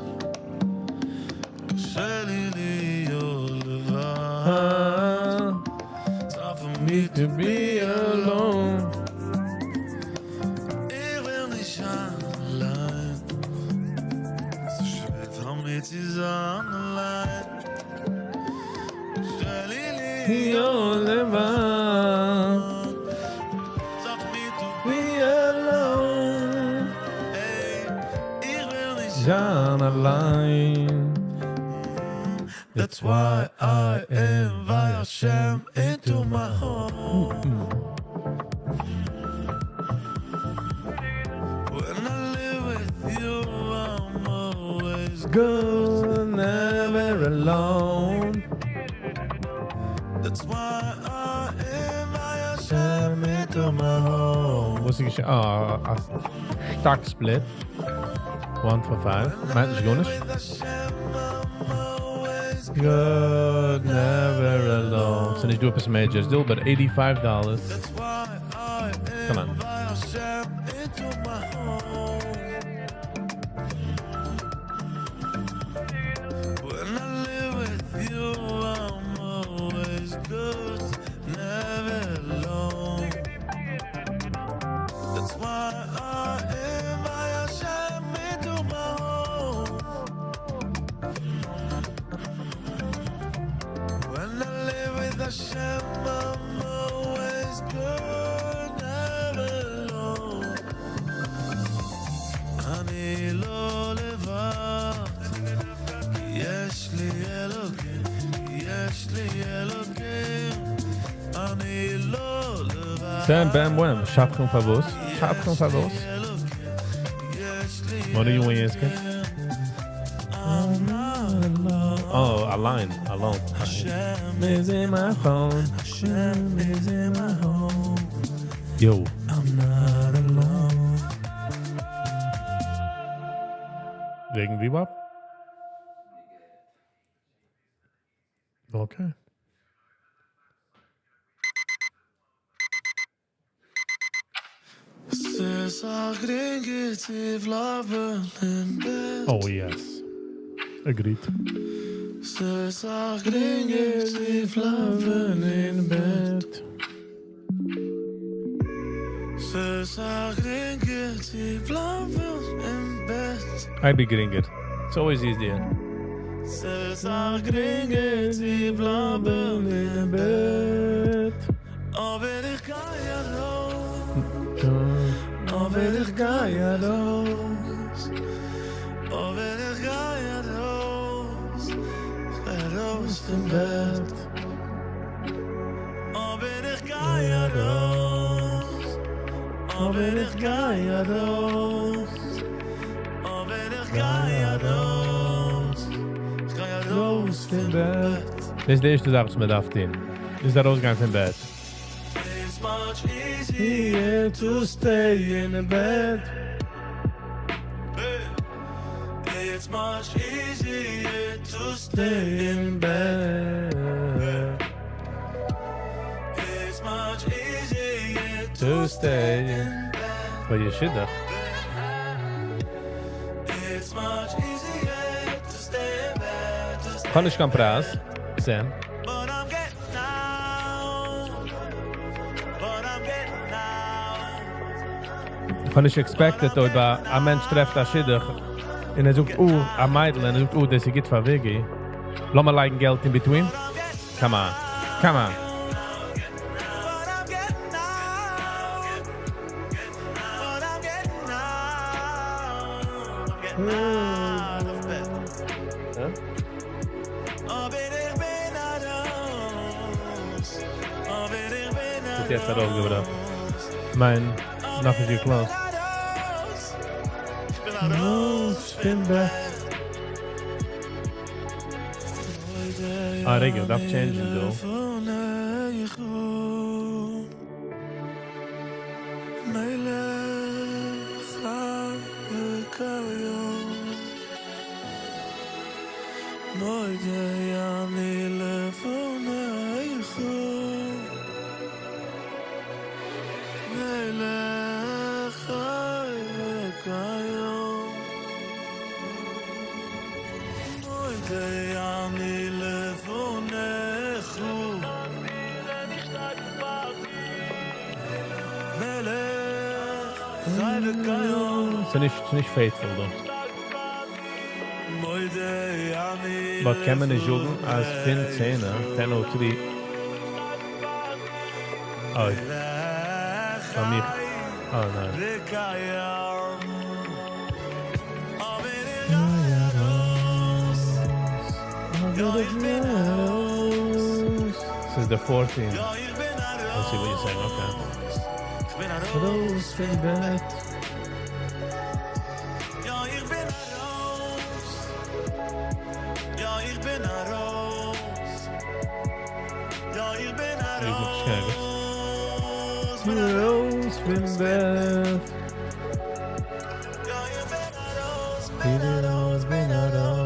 קשה לי להיות לבד. Time for me to be alone. Ich will nicht allein. Sie schwebt mit zusammen allein. קשה לי להיות לבד. Time for me to be alone. Ich will nicht allein. That's why I invite Hashem into my home. When I live with you, I'm always good, never alone. That's why I invite Hashem into my home. Was ich stark split. 1 for 5. Meint nicht gar nicht. Good, never alone. So I need to do a piece of major. Still, but $85. Come on. When I live with you, I'm always good, never alone. That's why I invite Hashem into my home. When I live with Hashem, I'm always good, never alone. אני לא לבד, יש לי אלוקים, יש לי אלוקים. אני לא לבד. Sam Bam Wham. Schatten favos. Schatten favos. What are you asking? Oh, a line. Alone. Hashem is in my phone. Hashem is in my home. Yo. I'm not alone. Wegen Bebop? Okay. Oh, yes. Agreed. In bed. I be getting it. It's always easier. In bed. Wenn ich gehe los, oh, wenn ich gehe los, ich gehe los im Bett. Oh, wenn ich gehe los, oh, wenn ich gehe los, oh, wenn ich gehe los, ich gehe los im Bett. Das ist die erste Sache, was man darf tun. Das ist der Ausgang vom Bett. It's much easier to stay in bed. It's much easier to stay in bed. It's much easier to stay in bed. But you should have. It's much easier to stay in bed. Kann ich kein Preis, Sam? But I'm getting out. But I'm getting out. Kann ich expected, dass ein Mensch trefft ein Schiddich und sucht, ein Mädel und sucht, dass sie geht von Viggy. Lass mal like Geld in between. Come on. Come on. Jetzt hat er auch gebracht. Mein, noch ist hier close. Spin back. רגע, דף changing though. It's nicht faithful though. But can man nicht sagen, als Finn 10, 10:03. Oh, von mir. Oh nein. This is the 14th. Let's see what you're saying, okay. Those Finn back. Rose been bad. Rose been a rose.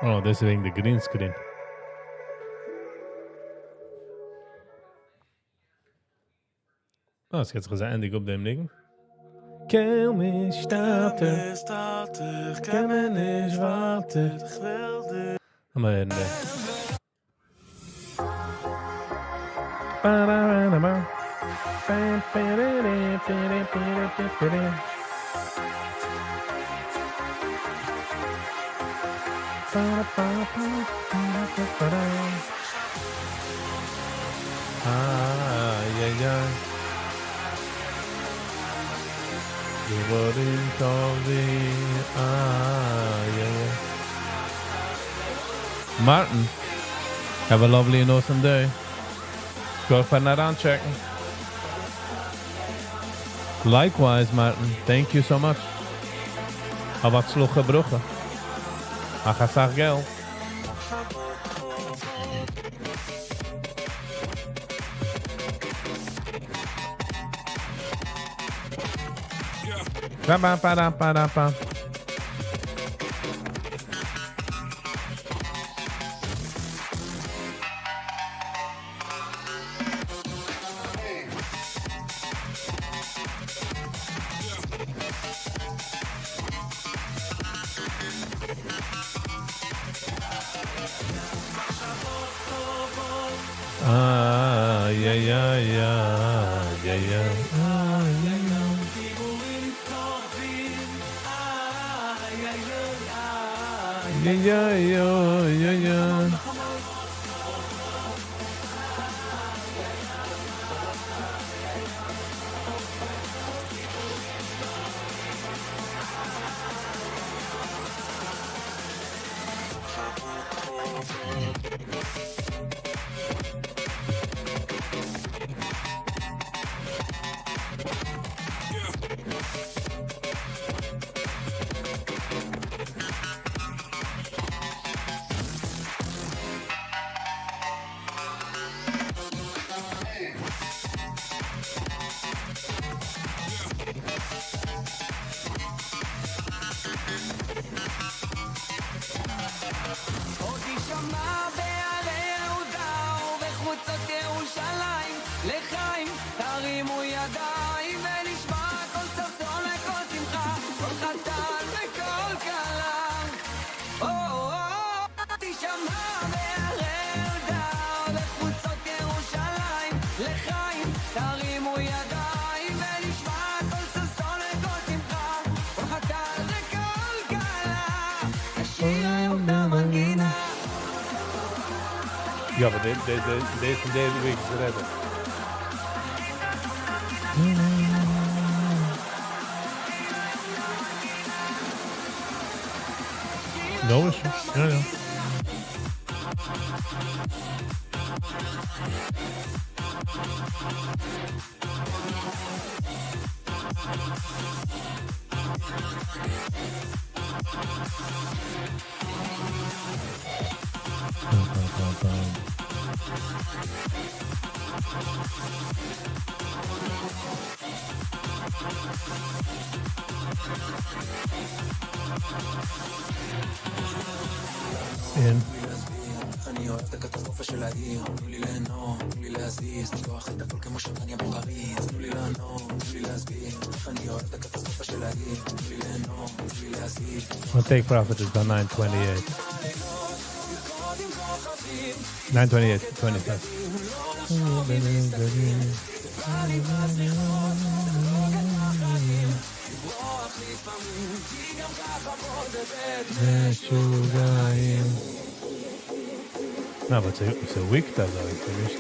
Oh, this is wegen der Greenscreen. Oh, es geht sich also endlich auf dem liegen. Kein mich starten. Kein mich nicht warten. Aber Ende. Martin, have a lovely and awesome day. Go for that checking. Likewise, Martin. Thank you so much. Avat slucha brucha. Achasach gel. Ba-ba-ba-da-ba-da-ba. Ja, aber der ist in der Weg geredet. No issue. Ja. In. אני אוהב את הקטסטרופה של העיר, תנו לי ליהנות, תנו לי להזיז, לפתוח את הכל כמו שמפניה בפריז, תנו לי לענות, תנו לי להסביר, אני אוהב את הקטסטרופה של העיר, תנו לי ליהנות, תנו לי להזיז. My take profit is about 928. 928, 25. No, but it's a week though, ich bin nicht...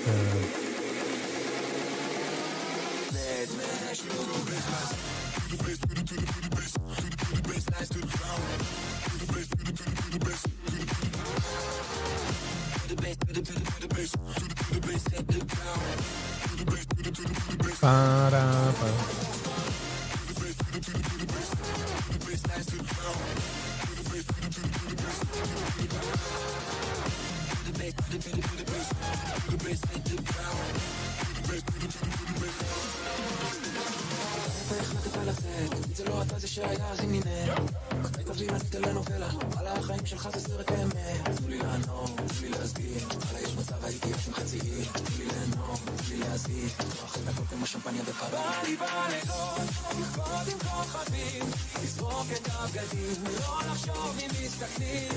זה לא אתה זה שהיה אז עם הנה מתי תביא אני טלנובלה על החיים שלך זה סרט אמת תנו לי לענות, תנו לי להסביר על היש מצב הייתי יושם חצי עיר תנו לי לענות, תנו לי להזיז תפתח את הכל כמו שמפניה בפריז בא לי בלילות, לכבוד עם כוכבים לזרוק את הבגדים לא לחשוב אם מסתכלים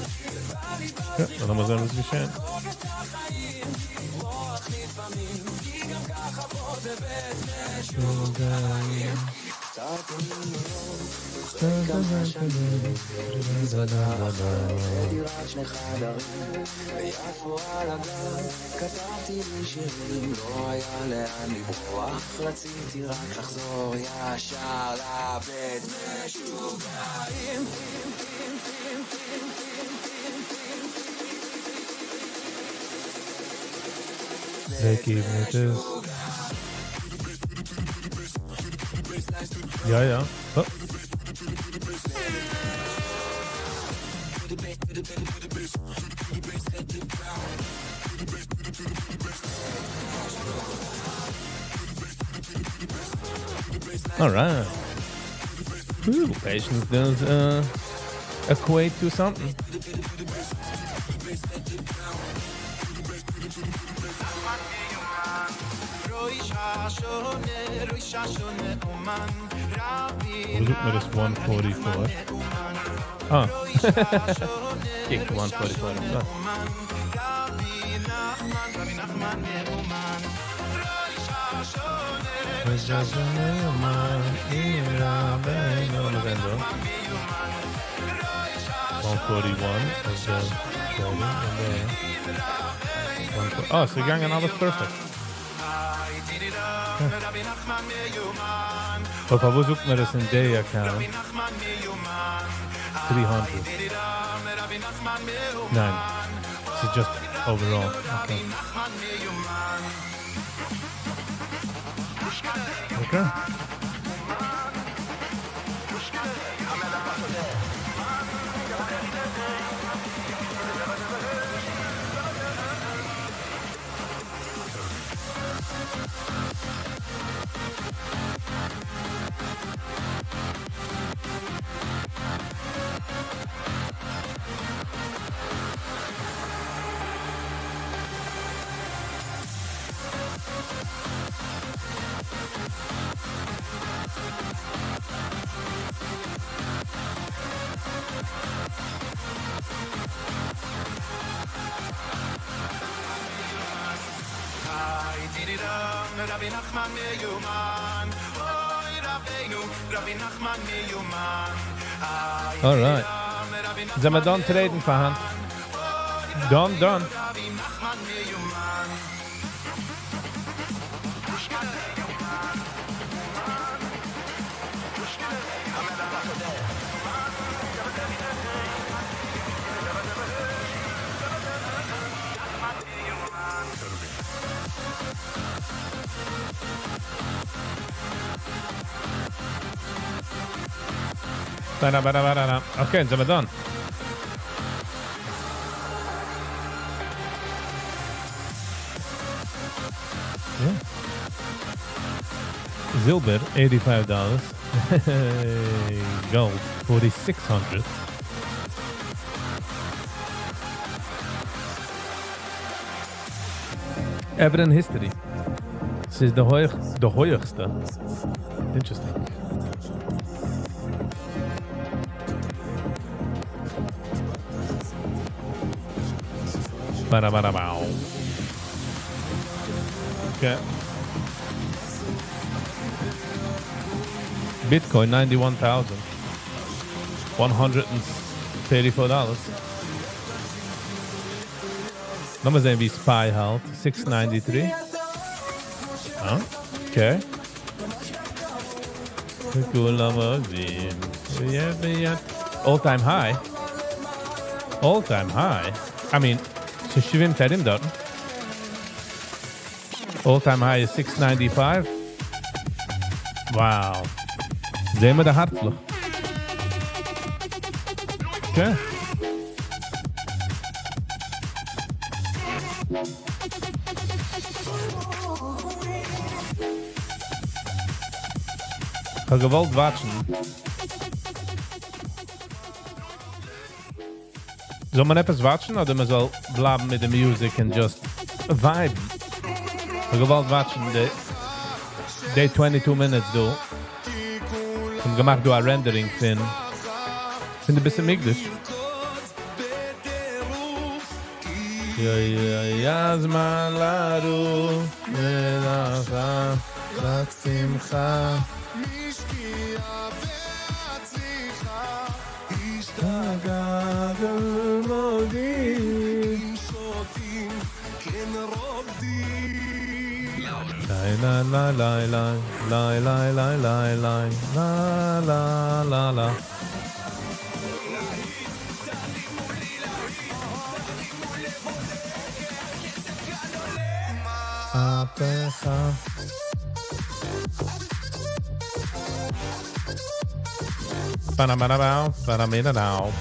בא לי בזריחות לחגוג את החיים לברוח לפעמים כי גם ככה פה זה בית משוגעים אחרי כמה שנים מזרח בדירת שני חדרים ביפו על הגב כתבתי לי שירים לא היה לאן לברוח רציתי רק לחזור ישר לבית משוגעים Viggy, it is. Ja. Oh. All right. Ooh, patience does equate to something. We'll look at this 144. Oh. Kicked 144. Oh, so gegangen alles perfect. Auf wo sucht man das in der Account? 300. Nein. This is just overall. Okay. Rabbi Nachman Meyuman Oy Rabbeinu Rabbi Nachman Meyuman All right. Sind wir done treten, Verhand? Done. Rabbi Nachman Meyuman Okay, sind wir done. Yeah. Silver, $85. Gold, $4,600. Ever in history. This is the hoogste. Interesting. Okay. Bitcoin, $91,134. Nummer zijn wie Spy haalt. 693. Oh, okay. All-time high. All-time high. I mean, so Shivim Terim dort. All-time high is 695. Wow. Sehen wir der Hartloch. Okay. Ich habe gewollt watschen. Soll man etwas watschen oder man soll bleiben mit der Musik and just vibe? Ich habe gewollt watschen, die 22 minutes do. Ich habe gemacht, du ein Rendering fin. Finde ein bisschen Yiddish. Ja, zman laru, velacha, latsimcha. La la la la la la la la la la la la la. Apecha. Ba-da-ba-da-bow, ba-da-ba-da-bow.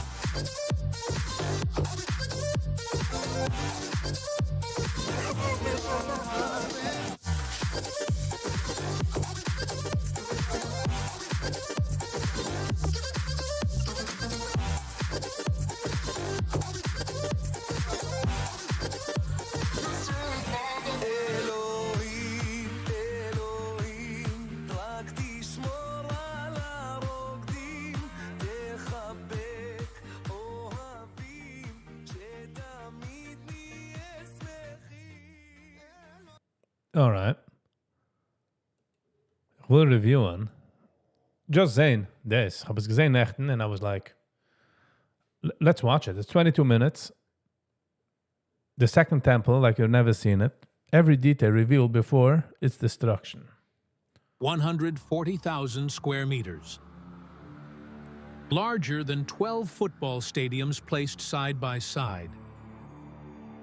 All right. We'll review on. Just saying this. I was gesehen Nächten and I was like, let's watch it. It's 22 minutes. The second temple, like you've never seen it. Every detail revealed before its destruction. 140,000 square meters. Larger than 12 football stadiums placed side by side.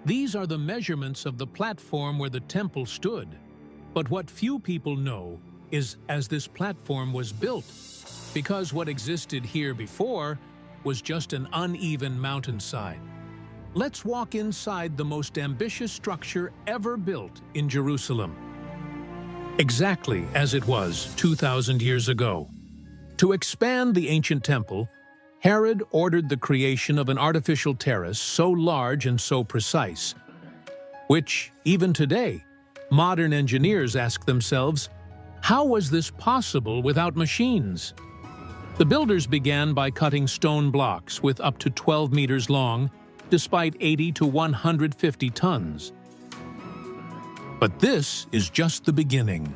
These are the measurements of the platform where the temple stood. But what few people know is as this platform was built, because what existed here before was just an uneven mountainside. Let's walk inside the most ambitious structure ever built in Jerusalem. Exactly as it was 2,000 years ago. To expand the ancient temple, Herod ordered the creation of an artificial terrace so large and so precise, which, even today, modern engineers ask themselves, how was this possible without machines? The builders began by cutting stone blocks with up to 12 meters long, despite 80 to 150 tons. But this is just the beginning.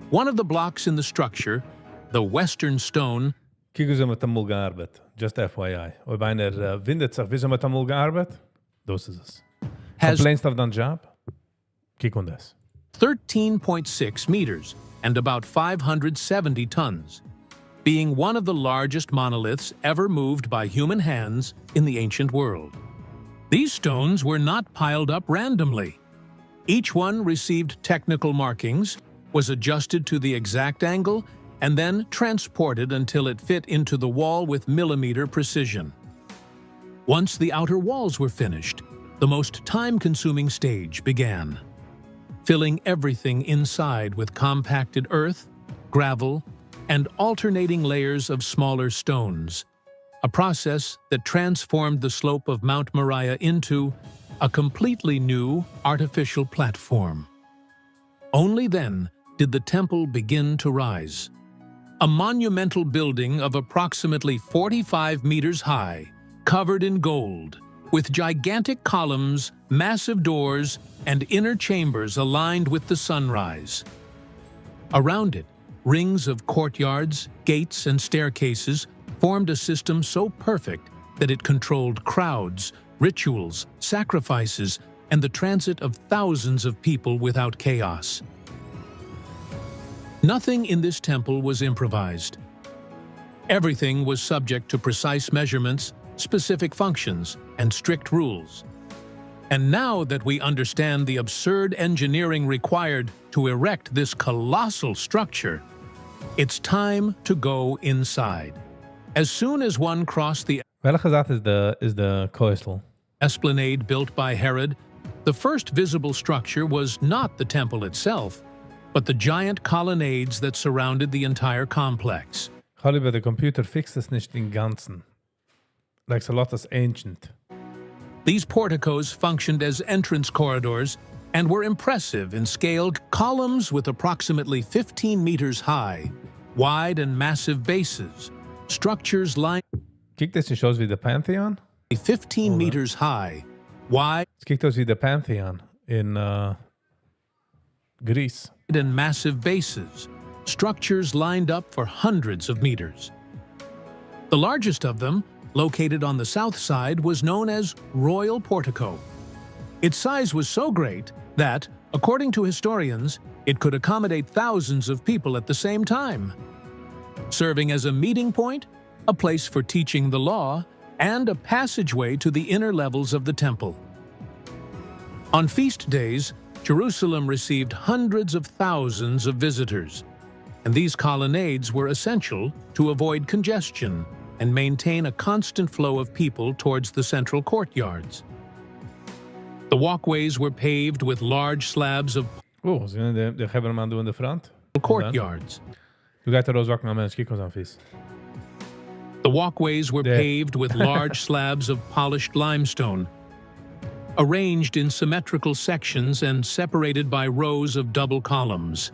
One of the blocks in the structure, the western stone, Kijk hoe ze met Tamul gearbeitet. Just FYI. Ob einer windet sich, wie sie mit Tamul gearbeitet? Das ist es. Complainst of the job? Kijk on this. 13.6 meters and about 570 tons, being one of the largest monoliths ever moved by human hands in the ancient world. These stones were not piled up randomly. Each one received technical markings, was adjusted to the exact angle, and then transported until it fit into the wall with millimeter precision. Once the outer walls were finished, the most time-consuming stage began, filling everything inside with compacted earth, gravel, and alternating layers of smaller stones, a process that transformed the slope of Mount Moriah into a completely new artificial platform. Only then did the temple begin to rise. A monumental building of approximately 45 meters high, covered in gold, with gigantic columns, massive doors, and inner chambers aligned with the sunrise. Around it, rings of courtyards, gates, and staircases formed a system so perfect that it controlled crowds, rituals, sacrifices, and the transit of thousands of people without chaos. Nothing in this temple was improvised. Everything was subject to precise measurements, specific functions, and strict rules. And now that we understand the absurd engineering required to erect this colossal structure, it's time to go inside. As soon as one crossed the is the Koisel. esplanade built by Herod, the first visible structure was not the temple itself, but the giant colonnades that surrounded the entire complex. Hollywood, the computer fixed es nicht den Ganzen. Like a lot is ancient. These porticos functioned as entrance corridors and were impressive in scale, columns with approximately 15 meters high, wide and massive bases, structures lined Kijkt es nicht aus wie der Pantheon? 15 meters high, wide Es kijkt aus wie der Pantheon in Greece. and massive bases, structures lined up for hundreds of meters. The largest of them, located on the south side, was known as Royal Portico. Its size was so great that, according to historians, it could accommodate thousands of people at the same time, serving as a meeting point, a place for teaching the law, and a passageway to the inner levels of the temple. On feast days, Jerusalem received hundreds of thousands of visitors, and these colonnades were essential to avoid congestion and maintain a constant flow of people towards the central courtyards. The walkways were paved with large slabs of Oh, ze de hebben hem in de front. courtyards. Du gaat er ook naar mensen kijken aan vis. The walkways were There. paved with large slabs of polished limestone, arranged in symmetrical sections and separated by rows of double columns.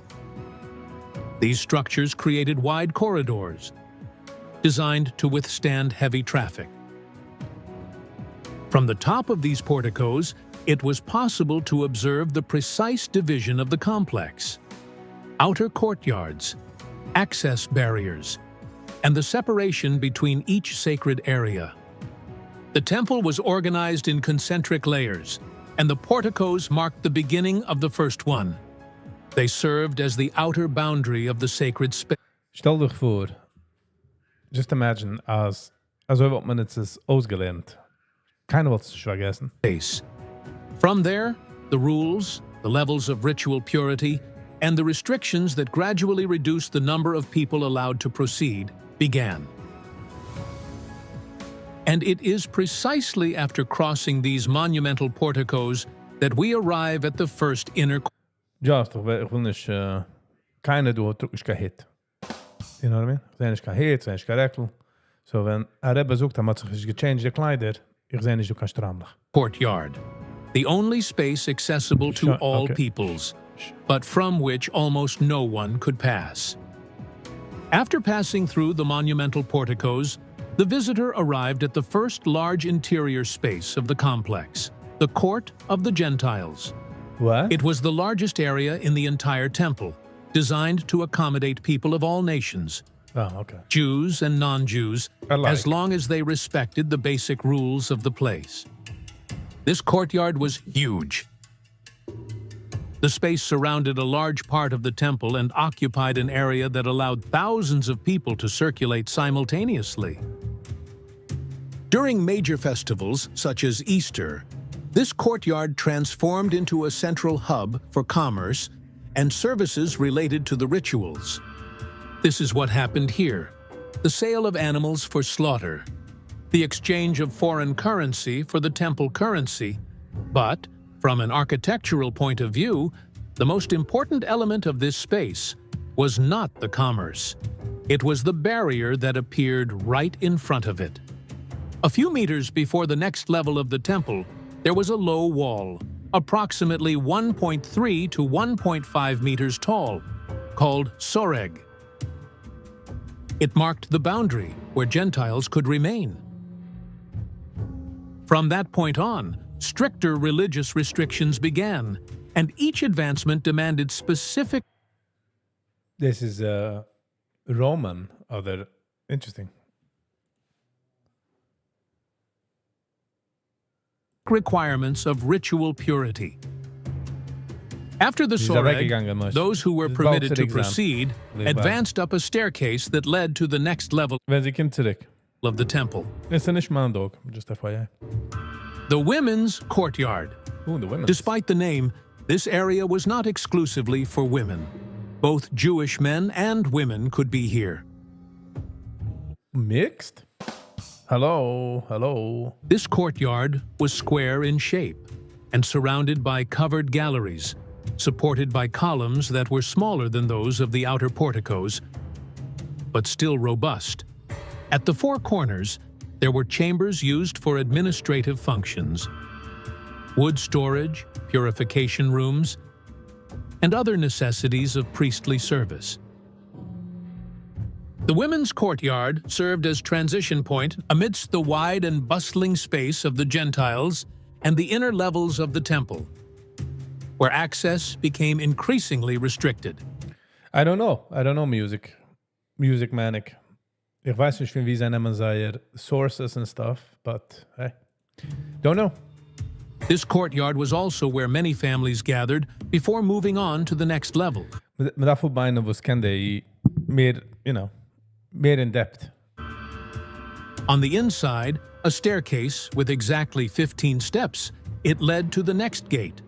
These structures created wide corridors, designed to withstand heavy traffic. From the top of these porticos, it was possible to observe the precise division of the complex: outer courtyards, access barriers, and the separation between each sacred area. The temple was organized in concentric layers, and the porticos marked the beginning of the first one. They served as the outer boundary of the sacred Stel dich vor, just imagine, als wat man het is ausgelernt. Keiner wird es vergessen. space. From there, the rules, the levels of ritual purity, and the restrictions that gradually reduced the number of people allowed to proceed began. And it is precisely after crossing these monumental porticos that we arrive at the first inner Ja, ist doch, ich will nicht, keiner drückt nicht kein Hit. You know what I mean? Ich sehe nicht kein Hit, ich sehe nicht kein Reckl. So, wenn Rebbe sucht, dann hat sich gechanged die Kleider, ich sehe nicht, du kannst strammlich. courtyard, the only space accessible to Sure, all okay. peoples, but from which almost no one could pass. After passing through the monumental porticos, the visitor arrived at the first large interior space of the complex, the Court of the Gentiles. What? It was the largest area in the entire temple, designed to accommodate people of all nations, Oh, okay. Jews and non-Jews, I like. as long as they respected the basic rules of the place. This courtyard was huge. The space surrounded a large part of the temple and occupied an area that allowed thousands of people to circulate simultaneously. During major festivals, such as Easter, this courtyard transformed into a central hub for commerce and services related to the rituals. This is what happened here: the sale of animals for slaughter, the exchange of foreign currency for the temple currency. But, from an architectural point of view, the most important element of this space was not the commerce. It was the barrier that appeared right in front of it. A few meters before the next level of the temple, there was a low wall, approximately 1.3 to 1.5 meters tall, called soreg. It marked the boundary where Gentiles could remain. From that point on, stricter religious restrictions began, and each advancement demanded specific This is Roman. Other interesting. requirements of ritual purity. After the These are soreg, weggegangen, maar those who were het permitted to bouwt examen. proceed Blijkbaar. advanced up a staircase that led to the next level Wenn sie kommt zurück. of the temple, Ist ja nicht Mandog, just FYI. the women's courtyard. Ooh, the women. Despite the name, this area was not exclusively for women. Both Jewish men and women could be here. Mixed? Hello, hello. This courtyard was square in shape and surrounded by covered galleries, supported by columns that were smaller than those of the outer porticos, but still robust. At the four corners, there were chambers used for administrative functions, wood storage, purification rooms, and other necessities of priestly service. The women's courtyard served as transition point amidst the wide and bustling space of the Gentiles and the inner levels of the temple, where access became increasingly restricted. I don't know music. Music manic. Ich weiß nicht, wie sie nehmen seine sources and stuff, but hey. Don't know. This courtyard was also where many families gathered before moving on to the next level. Men daarvoor bijna was kende I meer, meer in depth. On the inside, a staircase with exactly 15 steps, it led to the next gate,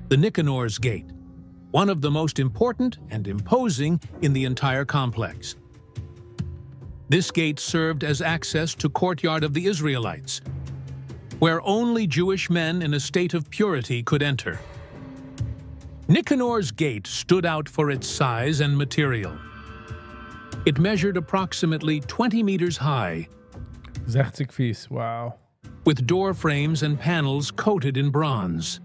the Nicanor's Gate, one of the most important and imposing in the entire complex. This gate served as access to courtyard of the Israelites, where only Jewish men in a state of purity could enter. Nicanor's Gate stood out for its size and material. It measured approximately 20 meters high, 60 feet, wow. with door frames and panels coated in bronze.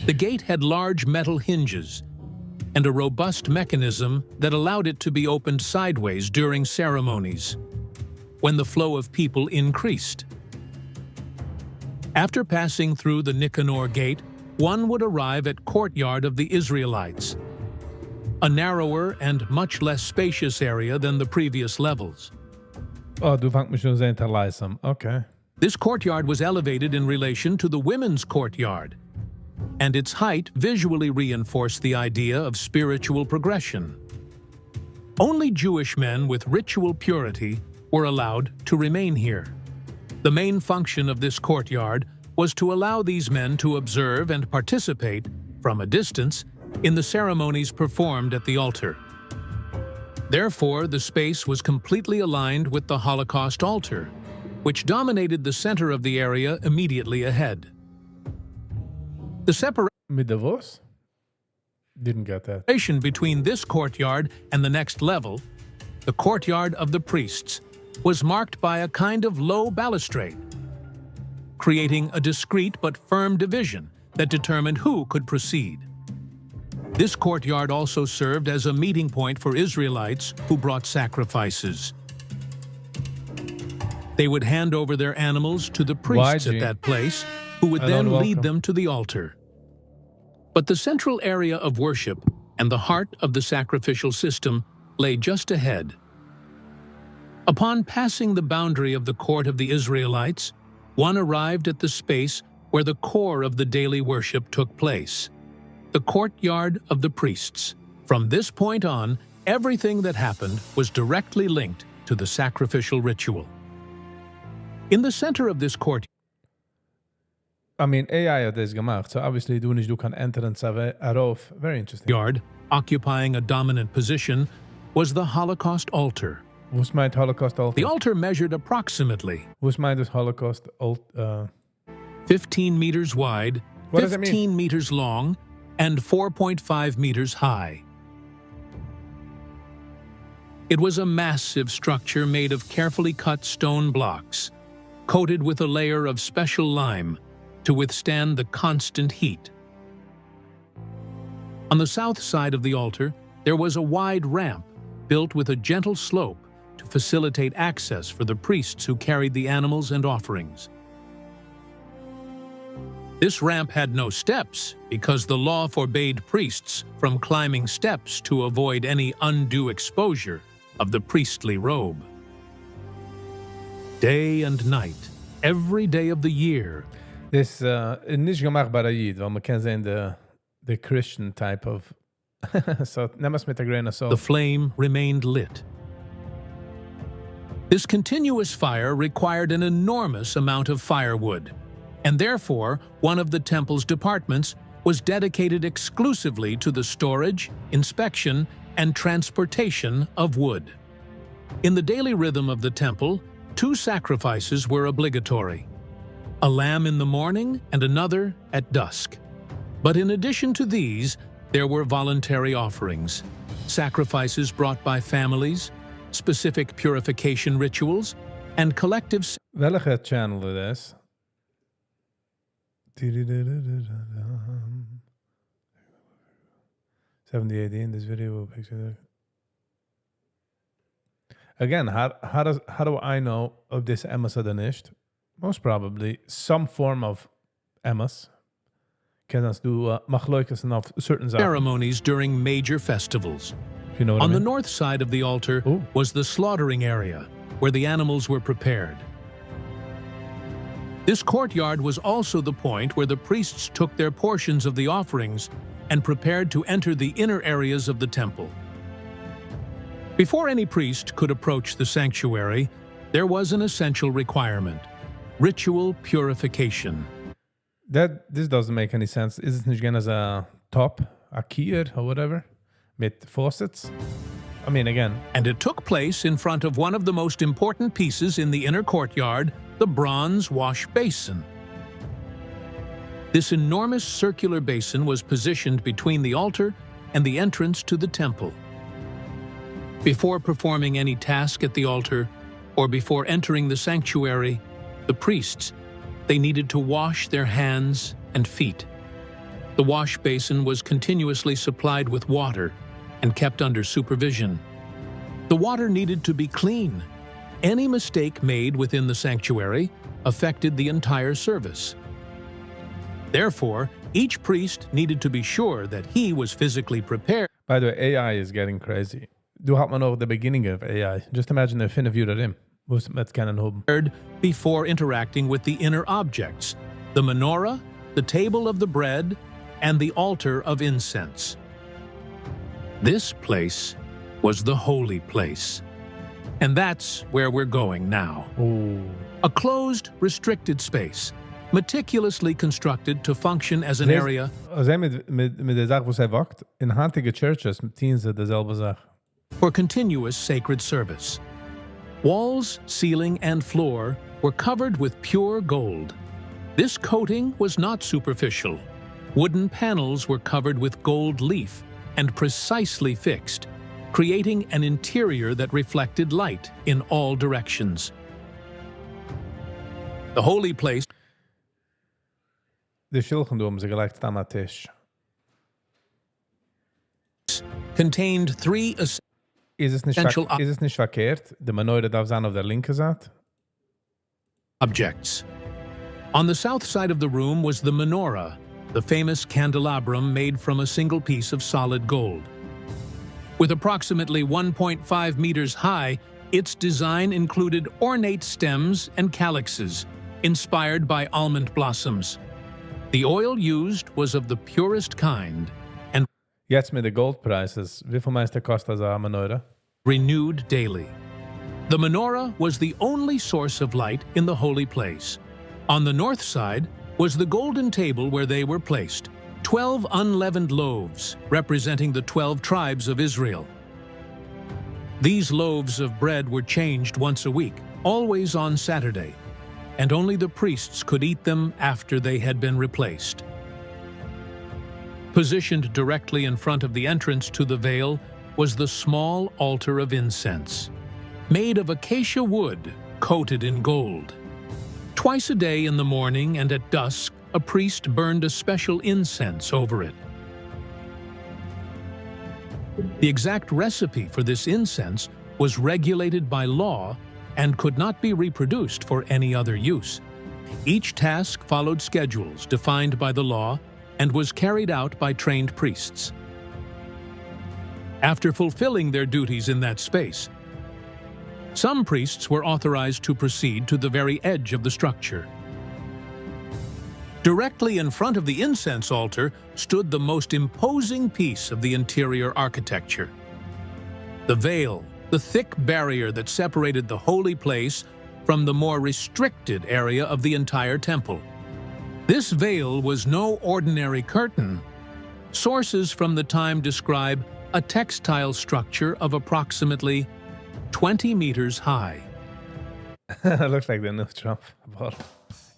The gate had large metal hinges and a robust mechanism that allowed it to be opened sideways during ceremonies, when the flow of people increased. After passing through the Nicanor Gate, one would arrive at courtyard of the Israelites, a narrower and much less spacious area than the previous levels. Oh, du vangt mich schon sehr hinterleisam. Okay. This courtyard was elevated in relation to the women's courtyard, and its height visually reinforced the idea of spiritual progression. Only Jewish men with ritual purity were allowed to remain here. The main function of this courtyard was to allow these men to observe and participate, from a distance, in the ceremonies performed at the altar. Therefore, the space was completely aligned with the Holocaust altar, which dominated the center of the area immediately ahead. The Mit der was? Didn't get that. separation between this courtyard and the next level, the courtyard of the priests, was marked by a kind of low balustrade, creating a discrete but firm division that determined who could proceed. This courtyard also served as a meeting point for Israelites who brought sacrifices. They would hand over their animals to the priests YG. at that place, who would Hello and then lead welcome. them to the altar. But the central area of worship and the heart of the sacrificial system lay just ahead. Upon passing the boundary of the court of the Israelites, one arrived at the space where the core of the daily worship took place, the courtyard of the priests. From this point on, everything that happened was directly linked to the sacrificial ritual. In the center of this courtyard, I mean, AI had this gemacht, so obviously du kann enter and save erof. Very interesting. occupying a dominant position, was the Holocaust altar. Was meint Holocaust altar? The altar measured approximately Was meint dus Holocaust altar? 15 meters wide, What does it mean? 15 meters long, and 4.5 meters high. It was a massive structure made of carefully cut stone blocks, coated with a layer of special lime to withstand the constant heat. On the south side of the altar, there was a wide ramp built with a gentle slope to facilitate access for the priests who carried the animals and offerings. This ramp had no steps because the law forbade priests from climbing steps to avoid any undue exposure of the priestly robe. Day and night, every day of the year. This nicht gemacht bei der Jid, weil man kann sehen the Christian type of so nimm es mit der grain of salt. The flame remained lit. This continuous fire required an enormous amount of firewood, and therefore one of the temple's departments was dedicated exclusively to the storage, inspection, and transportation of wood. In the daily rhythm of the temple, 2 sacrifices were obligatory: a lamb in the morning and another at dusk. But in addition to these, there were voluntary offerings, sacrifices brought by families, specific purification rituals, and collective. Welche channel it is? 70 in this video picture. Again, how do I know of this Emmas oder nicht? Most probably some form of Emmas. Can us do machloikas enough certain ceremonies during major festivals. If you know what On I the mean. north side of the altar was the slaughtering area, where the animals were prepared. This courtyard was also the point where the priests took their portions of the offerings and prepared to enter the inner areas of the temple. Before any priest could approach the sanctuary, there was an essential requirement: ritual purification. This doesn't make any sense. Is it nicht gonna as a top, a kier or whatever, mit faucets? I mean, again. And it took place in front of one of the most important pieces in the inner courtyard, the bronze wash basin. This enormous circular basin was positioned between the altar and the entrance to the temple. Before performing any task at the altar, or before entering the sanctuary, the priests, they needed to wash their hands and feet. The wash basin was continuously supplied with water and kept under supervision. The water needed to be clean. Any mistake made within the sanctuary affected the entire service. Therefore, each priest needed to be sure that he was physically prepared. By the way, AI is getting crazy. Du had man over the beginning of AI. Just imagine the fin of you daarin. Was met kennen hoben. Before interacting with the inner objects, the menorah, the table of the bread, and the altar of incense. This place was the holy place. And that's where we're going now. Ooh. A closed, restricted space, meticulously constructed to function as an area. Als hij met de zaak waar zij wacht, in handige churches zien ze dezelfde zaak. For continuous sacred service. Walls, ceiling, and floor were covered with pure gold. This coating was not superficial. Wooden panels were covered with gold leaf and precisely fixed, creating an interior that reflected light in all directions. The holy place De schilgen doen ze gelijk staan aan tisch. contained 3 Is het niet verkeerd? De menorah darf zijn op de linkerzijde. objects. On the south side of the room was the menorah, the famous candelabrum made from a single piece of solid gold. With approximately 1.5 meters high, its design included ornate stems and calyxes, inspired by almond blossoms. The oil used was of the purest kind and Jetzt met de gold prices, hoeveel meeste kost dat een menorah? renewed daily. The menorah was the only source of light in the holy place. On the north side was the golden table where they were placed, 12 unleavened loaves representing the 12 tribes of Israel. These loaves of bread were changed once a week, always on Saturday, and only the priests could eat them after they had been replaced. Positioned directly in front of the entrance to the veil was the small altar of incense, made of acacia wood coated in gold. Twice a day in the morning and at dusk, a priest burned a special incense over it. The exact recipe for this incense was regulated by law and could not be reproduced for any other use. Each task followed schedules defined by the law and was carried out by trained priests. After fulfilling their duties in that space, some priests were authorized to proceed to the very edge of the structure. Directly in front of the incense altar stood the most imposing piece of the interior architecture. The veil, the thick barrier that separated the holy place from the more restricted area of the entire temple. This veil was no ordinary curtain. Sources from the time describe a textile structure of approximately 20 meters high. Looks like the new Trump.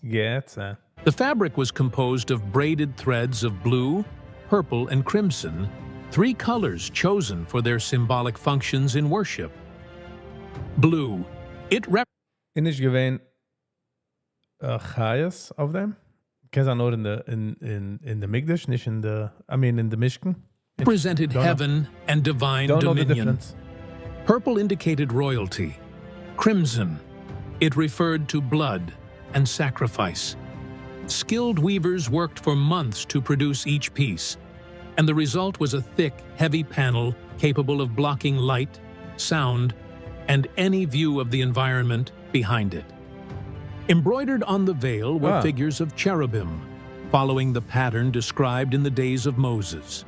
Yeah, it's The fabric was composed of braided threads of blue, purple, and crimson, 3 colors chosen for their symbolic functions in worship. Blue, it in is geween chayas of them. Because I know in the Migdash, nicht in the Mishkan. represented heaven and divine Don't know the dominion. difference. Purple indicated royalty. Crimson, it referred to blood and sacrifice. Skilled weavers worked for months to produce each piece, and the result was a thick, heavy panel capable of blocking light, sound, and any view of the environment behind it. Embroidered on the veil were figures of cherubim, following the pattern described in the days of Moses.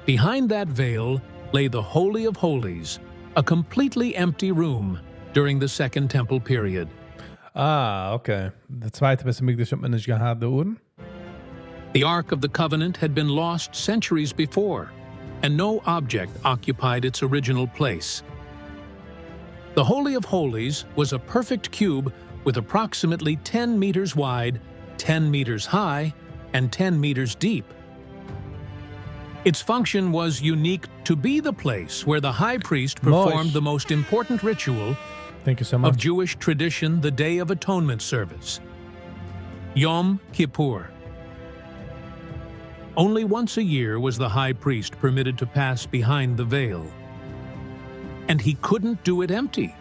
Behind that veil lay the Holy of Holies, a completely empty room during the Second Temple period. Okay. Der zweite Beste Migdash hat man nicht gehabt, der Uhren. The Ark of the Covenant had been lost centuries before, and no object occupied its original place. The Holy of Holies was a perfect cube with approximately 10 meters wide, 10 meters high, and 10 meters deep. Its function was unique to be the place where the high priest performed the most important ritual Thank you so much. of Jewish tradition, the Day of Atonement service, Yom Kippur. Only once a year was the high priest permitted to pass behind the veil. And he couldn't do it empty.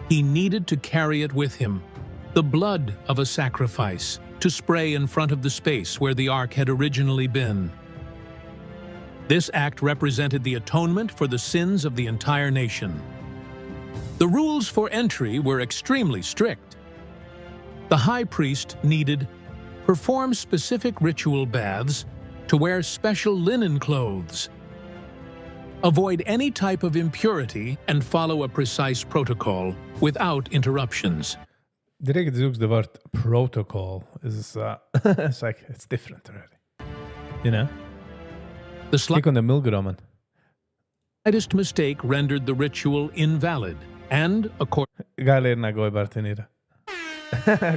He needed to carry it with him, the blood of a sacrifice, to spray in front of the space where the ark had originally been. This act represented the atonement for the sins of the entire nation. The rules for entry were extremely strict. The high priest needed perform specific ritual baths, to wear special linen clothes, avoid any type of impurity, and follow a precise protocol without interruptions. Direkt zoekst the word protocol. It's like, it's different already. You know? The Kijk on the milgramen. slightest mistake rendered the ritual invalid, and according Ga leren naar gooi Bartinira.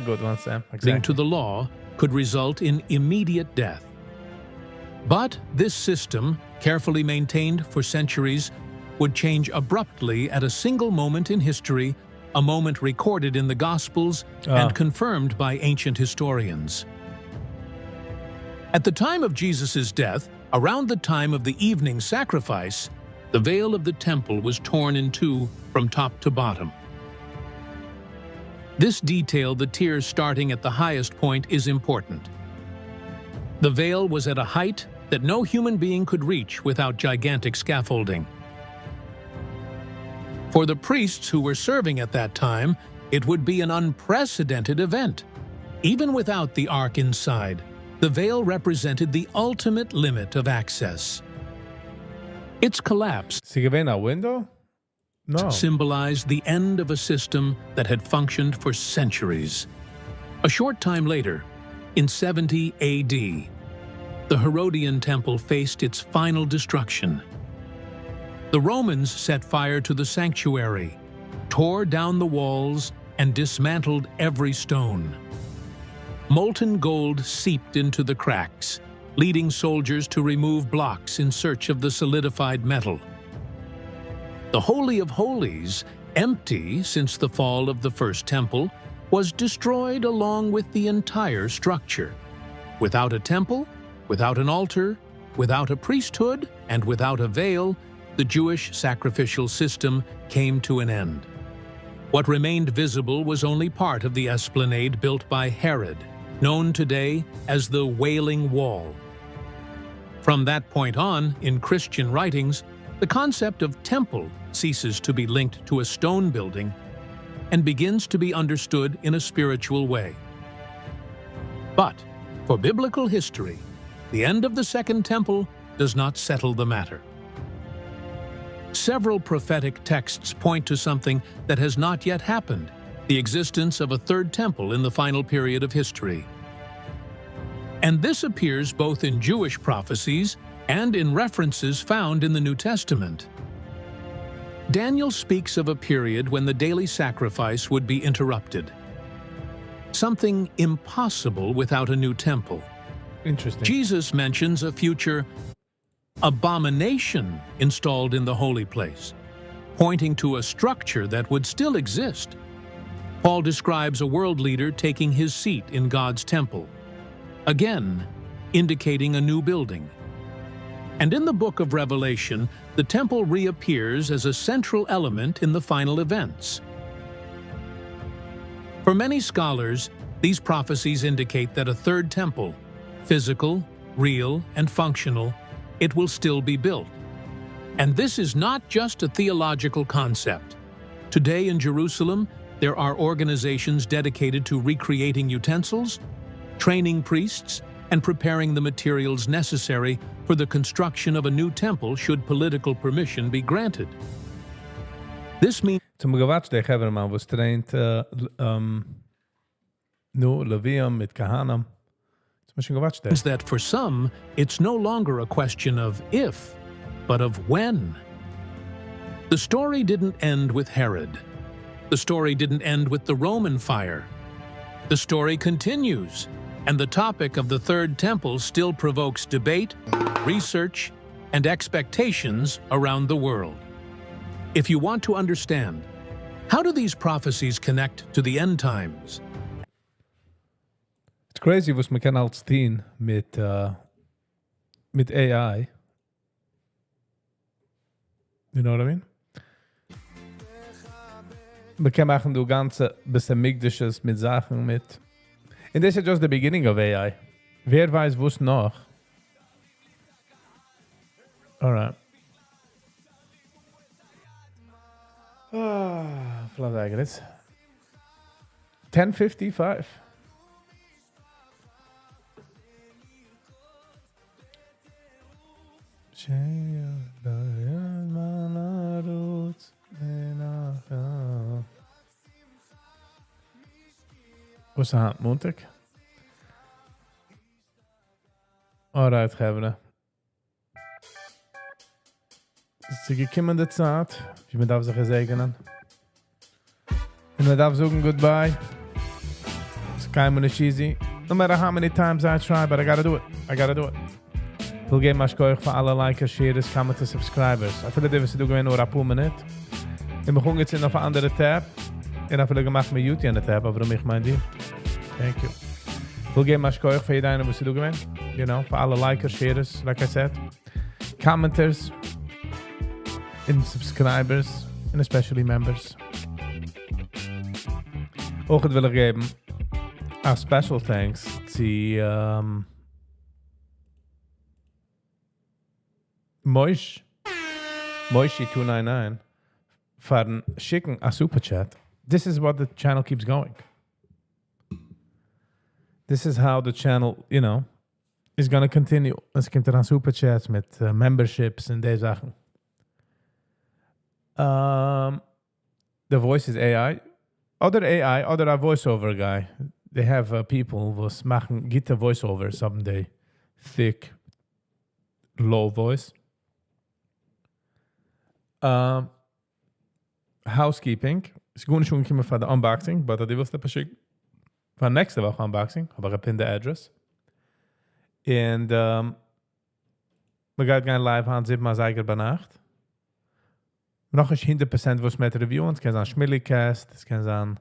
Good one, Sam. Exactly. to the law, could result in immediate death. But this system, carefully maintained for centuries, would change abruptly at a single moment in history, a moment recorded in the Gospels and confirmed by ancient historians. At the time of Jesus' death, around the time of the evening sacrifice, the veil of the temple was torn in two from top to bottom. This detail, the tiers starting at the highest point, is important. The veil was at a height that no human being could reach without gigantic scaffolding. For the priests who were serving at that time, it would be an unprecedented event. Even without the ark inside, the veil represented the ultimate limit of access. Its collapse Zie je weer window? No. symbolized the end of a system that had functioned for centuries. A short time later, in 70 AD, the Herodian temple faced its final destruction. The Romans set fire to the sanctuary, tore down the walls, and dismantled every stone. Molten gold seeped into the cracks, leading soldiers to remove blocks in search of the solidified metal. The Holy of Holies, empty since the fall of the First Temple, was destroyed along with the entire structure. Without a temple, without an altar, without a priesthood, and without a veil, the Jewish sacrificial system came to an end. What remained visible was only part of the esplanade built by Herod, known today as the Wailing Wall. From that point on, in Christian writings, the concept of temple ceases to be linked to a stone building and begins to be understood in a spiritual way. But for biblical history, the end of the Second Temple does not settle the matter. Several prophetic texts point to something that has not yet happened, the existence of a third temple in the final period of history. And this appears both in Jewish prophecies and in references found in the New Testament. Daniel speaks of a period when the daily sacrifice would be interrupted. Something impossible without a new temple. Interesting. Jesus mentions a future abomination installed in the holy place, pointing to a structure that would still exist. Paul describes a world leader taking his seat in God's temple, again indicating a new building. And in the book of Revelation, the temple reappears as a central element in the final events. For many scholars, these prophecies indicate that a third temple, physical, real, and functional, it will still be built. And this is not just a theological concept. Today in Jerusalem, there are organizations dedicated to recreating utensils, training priests, and preparing the materials necessary for the construction of a new temple should political permission be granted. This means Zum gewatcht der Heverman was traint no Levium mit Kahanam. Zum schon gewatcht der. that for some, it's no longer a question of if, but of when. The story didn't end with Herod. The story didn't end with the Roman fire. The story continues, and the topic of the Third Temple still provokes debate, research, and expectations around the world. If you want to understand, how do these prophecies connect to the end times? It's crazy was man kann als teen mit AI. You know what I mean? Man kann machen du ganze bisschen Migdisches mit Sachen mit. And this is just the beginning of AI. Wer weiß was noch? Alright. Vielleicht sagen jetzt. 10:55. Was is Montag? Alright, Gevene. Es ist gekommen der Zeit, wie man darf sich segnen. Und man darf sagen goodbye. It's kind of easy. No matter how many times I try, but I gotta do it. Ich will geben Maschkoich für alle Likers, Shares, Commenters, Subscribers. Ich will dir, was du gewinnen, nur ein paar Minuten. Und wir gehen jetzt auf eine andere Tab. Und ich will gemacht mit YouTube an der Tab, aber ich meine die. Thank you. Ich will geben Maschkoich für jeden, was du gewinnen. You know, für alle Likers, Shares, like I said. Commenters. And subscribers. And especially members. Ook het willen geven. A special thanks to Moishi299 for schicken a super chat. This is what the channel keeps going. This is how the channel, you know, is going to continue. Es kommt er super chats mit memberships and deze Sachen. The voice is AI. Other AI, other a voiceover guy. They have people who machen get a voiceover someday. Thick, low voice. Housekeeping. Is gewoon schon gekommen für the Unboxing, but die wirst du verschickt. Für nächste Woche Unboxing, aber ich bin der Address. Und wir gehen live an 7 Mal bei Nacht. Noch ist 100% was mit Review. Es kann sein Schmillicast, es kann sein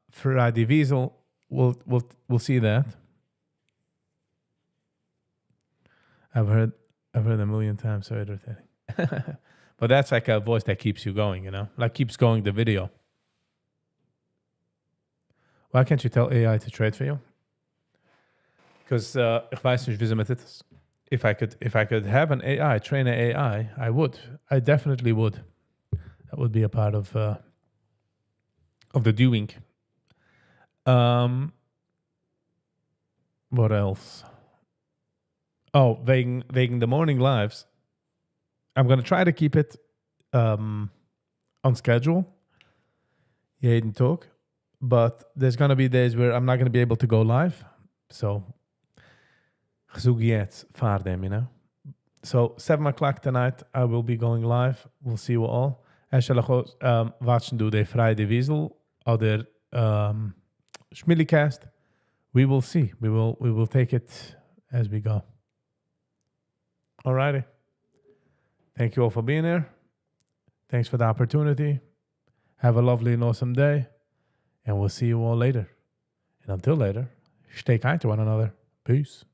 Friday Wiesel. We'll see that. I've heard a million times, so irritating. But that's like a voice that keeps you going, you know? Like keeps going the video. Why can't you tell AI to trade for you? Because ich weiß nicht, wie sie mit das. If I could have an AI, train an AI, I would. I definitely would. That would be a part of the doing. What else? Oh, wegen the morning lives. I'm going to try to keep it on schedule. Jeden Tag. But there's going to be days where I'm not going to be able to go live. So, ich suche jetzt for them, you know. So, 7 o'clock tonight, I will be going live. We'll see you all. Ich soll watchen du die Friday Wiesel oder Schmillicast. We will see. We will take it as we go. Alrighty. Thank you all for being here. Thanks for the opportunity. Have a lovely and awesome day. And we'll see you all later. And until later, stay kind to one another. Peace.